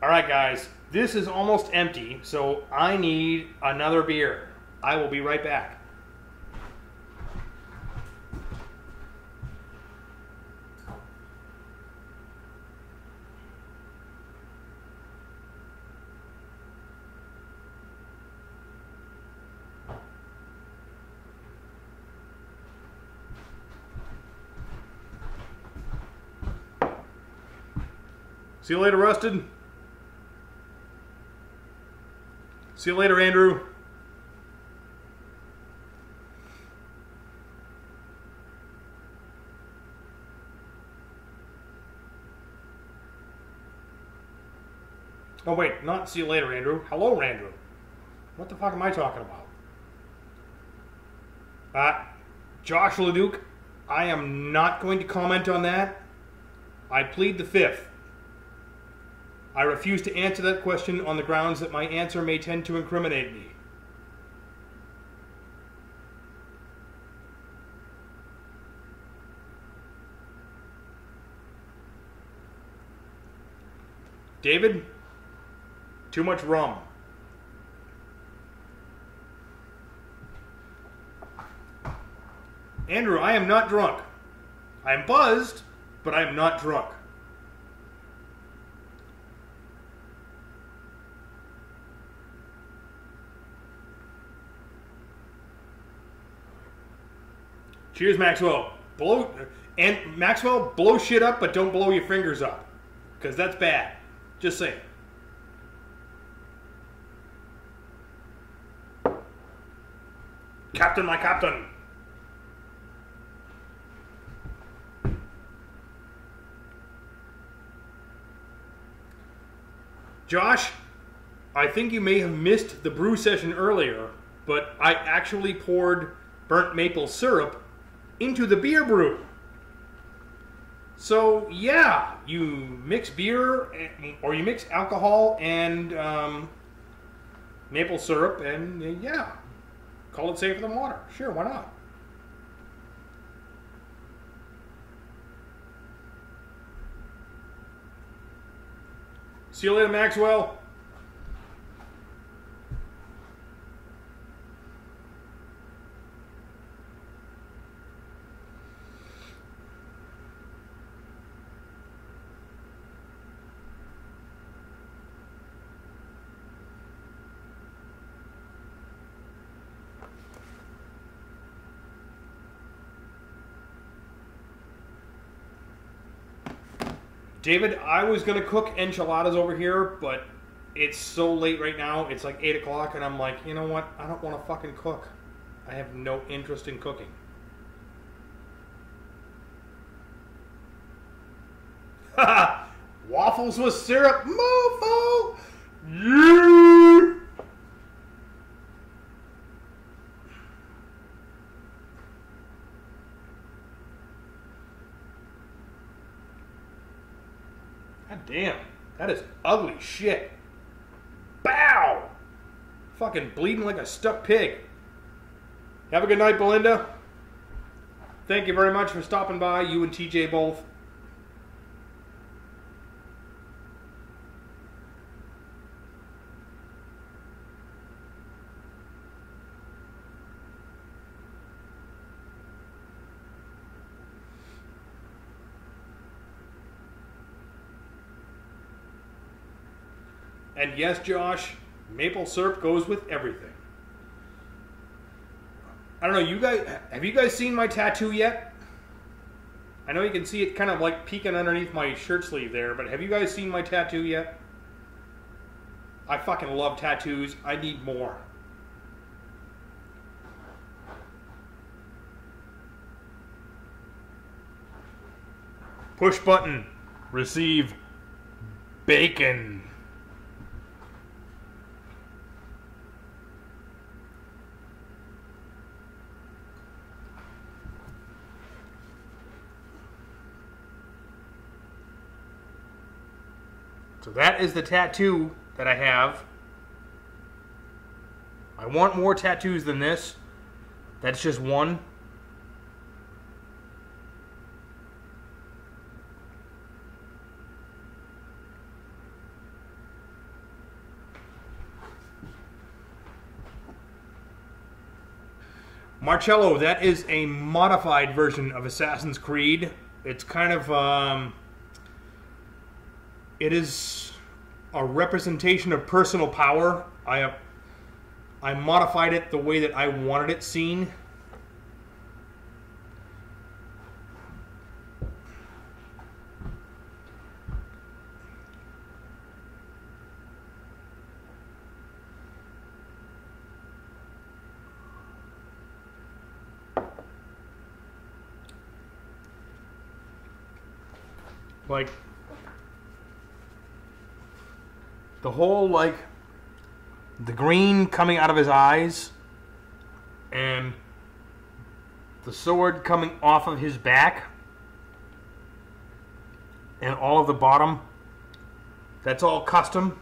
Alright guys, this is almost empty, so I need another beer. I will be right back. See you later, Rusted. See you later, Andrew. Oh wait, not see you later, Andrew. Hello, Andrew. What the fuck am I talking about? Josh Leduc, I am not going to comment on that. I plead the fifth. I refuse to answer that question on the grounds that my answer may tend to incriminate me. David, too much rum. Andrew, I am not drunk. I am buzzed, but I am not drunk. Cheers, Maxwell. Maxwell, blow shit up, but don't blow your fingers up. Because that's bad. Just saying. Captain, my captain. Josh, I think you may have missed the brew session earlier, but I actually poured burnt maple syrup into the beer brew. So yeah, you mix beer or you mix alcohol and maple syrup, and yeah, call it safer than water. Sure, why not? See you later, Maxwell. David, I was going to cook enchiladas over here, but it's so late right now. It's like 8 o'clock, and I'm like, you know what? I don't want to fucking cook. I have no interest in cooking. Haha! Waffles with syrup, mofo! Yeah! God damn. That is ugly shit. Bow! Fucking bleeding like a stuck pig. Have a good night, Belinda. Thank you very much for stopping by, you and TJ both. And yes, Josh, maple syrup goes with everything. I don't know, you guys, have you guys seen my tattoo yet? I know you can see it kind of like peeking underneath my shirt sleeve there, but have you guys seen my tattoo yet? I fucking love tattoos. I need more. Push button. Receive bacon. So that is the tattoo that I have. I want more tattoos than this. That's just one. Marcello, that is a modified version of Assassin's Creed. It's kind of, it is a representation of personal power. I modified it the way that I wanted it seen. Like, the whole, like, the green coming out of his eyes and the sword coming off of his back and all of the bottom, that's all custom.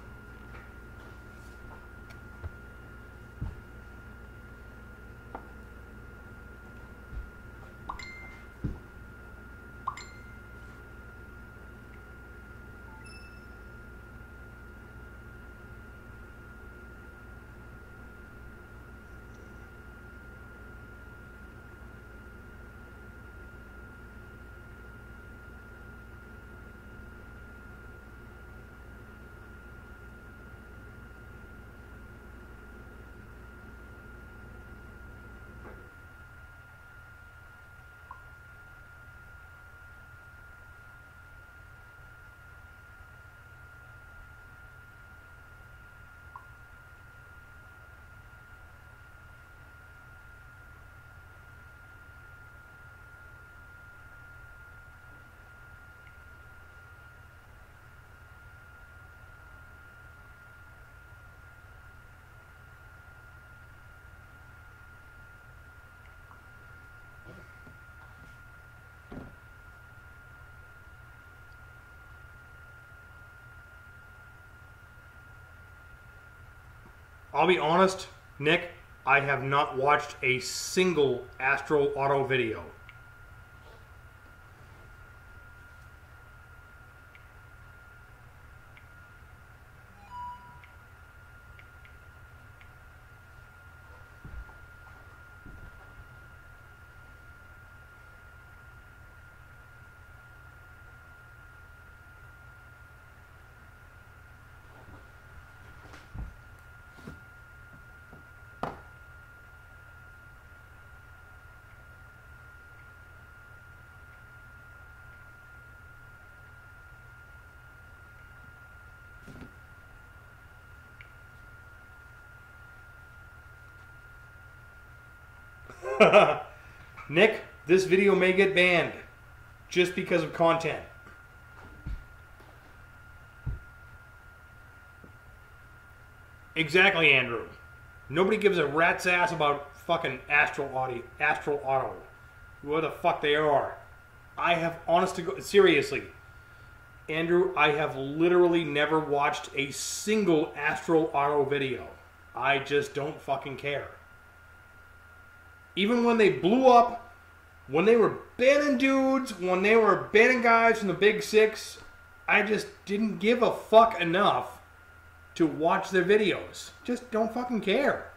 I'll be honest, Nick, I have not watched a single Astro Auto video. Nick, this video may get banned just because of content. Exactly, Andrew. Nobody gives a rat's ass about fucking Astro Auto. Who the fuck they are. I have, honest to God, seriously, Andrew, I have literally never watched a single Astro Auto video. I just don't fucking care. Even when they blew up, when they were banning dudes, when they were banning guys from the Big Six, I just didn't give a fuck enough to watch their videos. Just don't fucking care.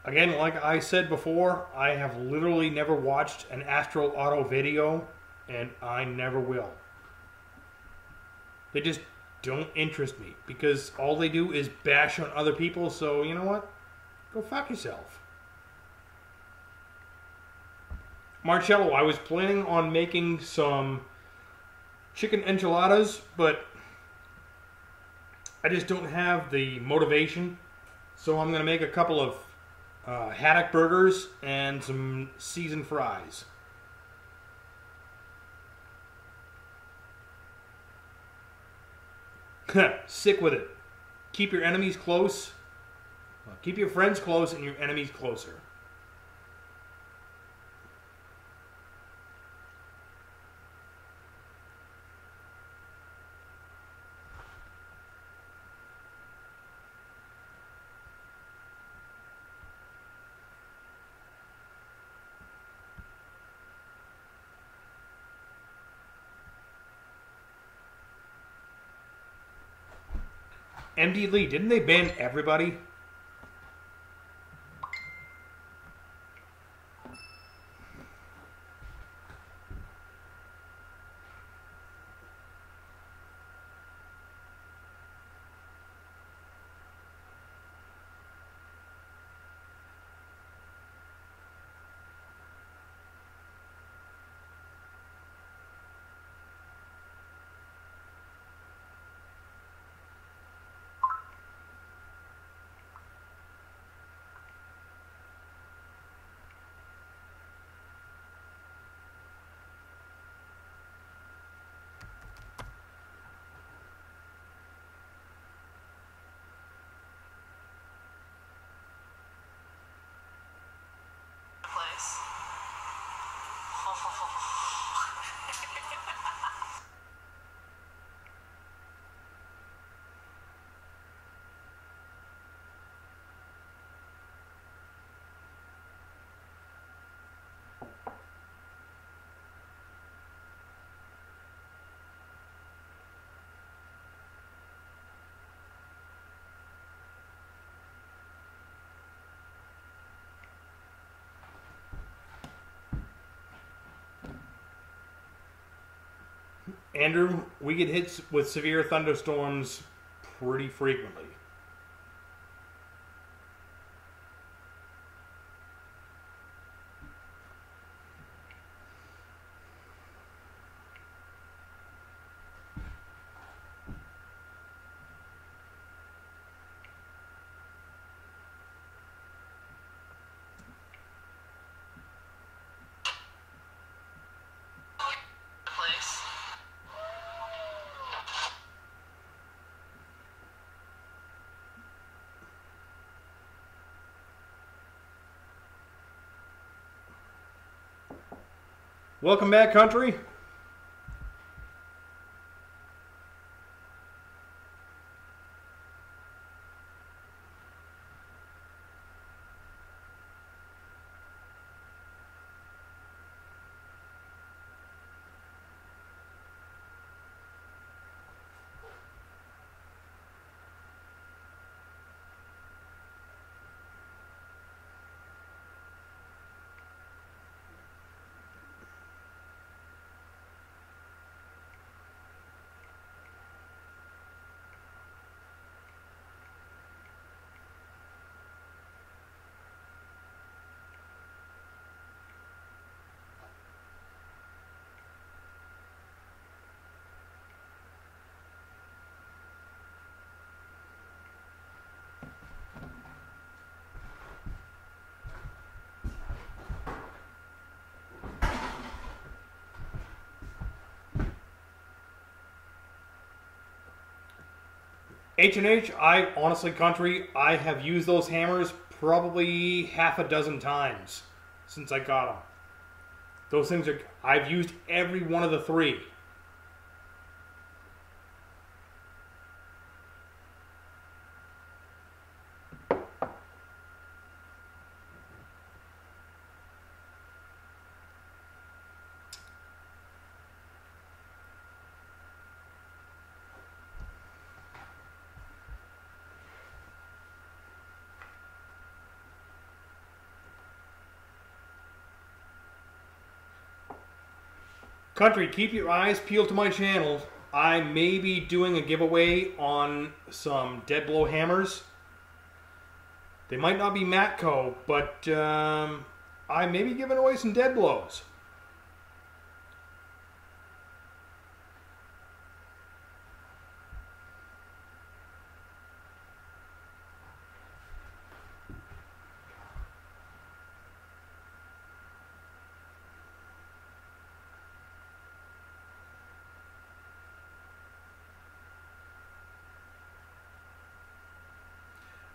Again, like I said before, I have literally never watched an Astro Auto video, and I never will. They just don't interest me, because all they do is bash on other people, so you know what? Go fuck yourself. Marcello, I was planning on making some chicken enchiladas, but I just don't have the motivation, so I'm going to make a couple of haddock burgers and some seasoned fries. Sick with it. Keep your enemies close. Keep your friends close and your enemies closer. MD Lee, didn't they ban everybody? Andrew, we get hit with severe thunderstorms pretty frequently. Welcome back, country. H&H, I honestly, country, I have used those hammers probably half a dozen times since I got them. Those things are, I've used every one of the three. Country, keep your eyes peeled to my channel. I may be doing a giveaway on some dead blow hammers. They might not be Matco, but I may be giving away some dead blows.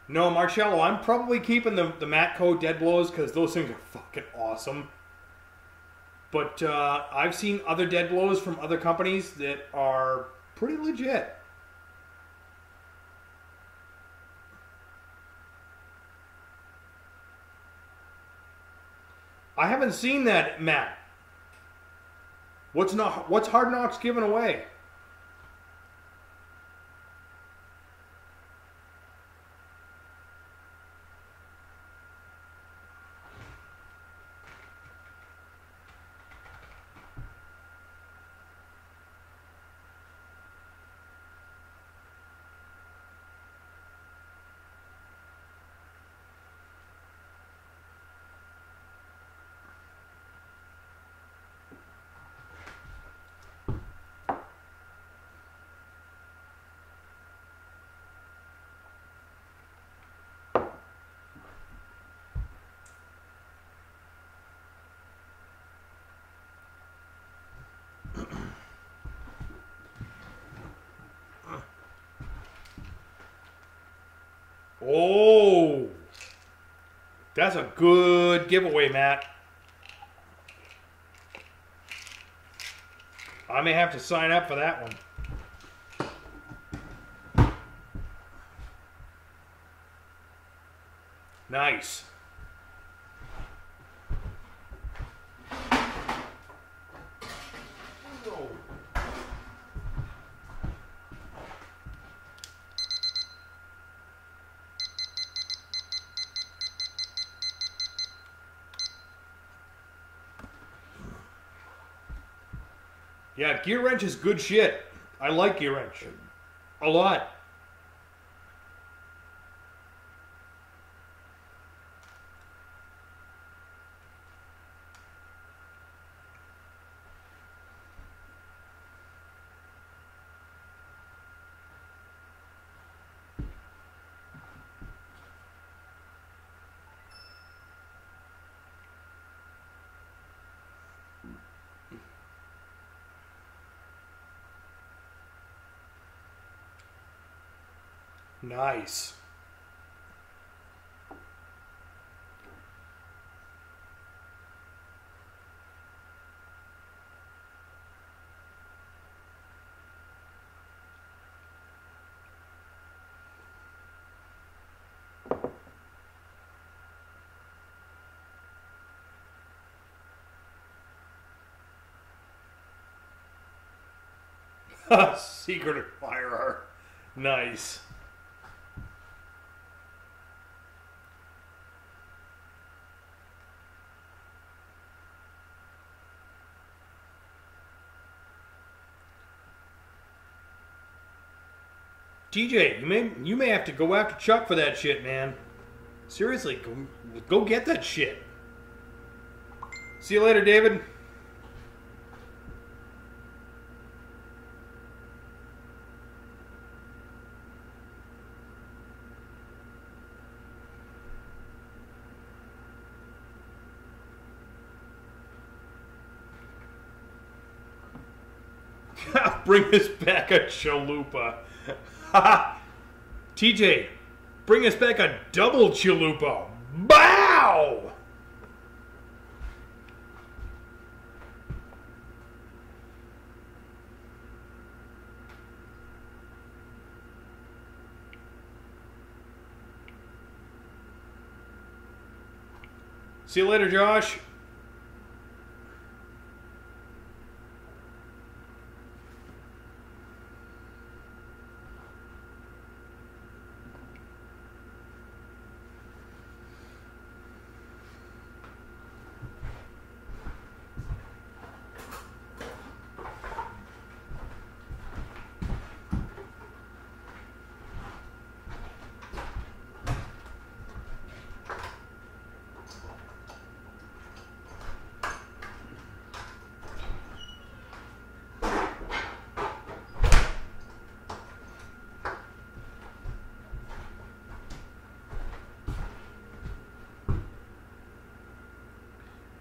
No, Marcello, I'm probably keeping the Matco dead blows because those things are fucking awesome. But I've seen other dead blows from other companies that are pretty legit. I haven't seen that, Matt. What's Hard Knocks giving away? That's a good giveaway, Matt. I may have to sign up for that one. Nice. Yeah, gear wrench is good shit. I like gear wrench. A lot. Nice. Secret admirer. Nice. TJ, you may have to go after Chuck for that shit, man. Seriously, go get that shit. See you later, David. Bring us back a chalupa. TJ, bring us back a double chalupa. Bow! See you later, Josh.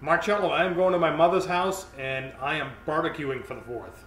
Marcello, I am going to my mother's house and I am barbecuing for the 4th.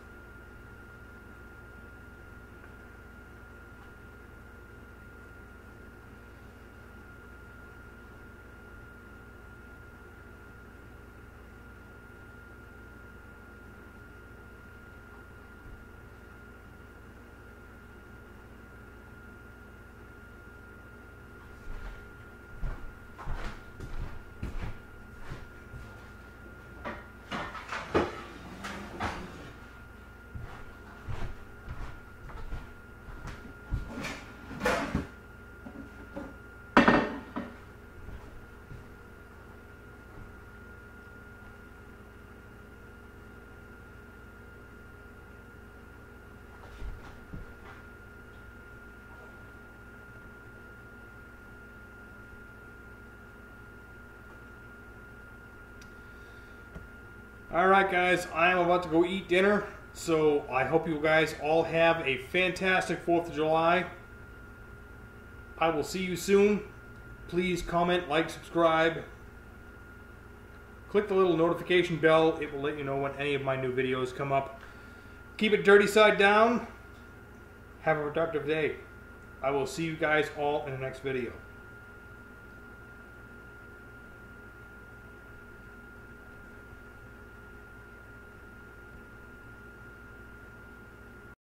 Alright guys, I am about to go eat dinner, so I hope you guys all have a fantastic 4th of July. I will see you soon. Please comment, like, subscribe. Click the little notification bell. It will let you know when any of my new videos come up. Keep it dirty side down. Have a productive day. I will see you guys all in the next video.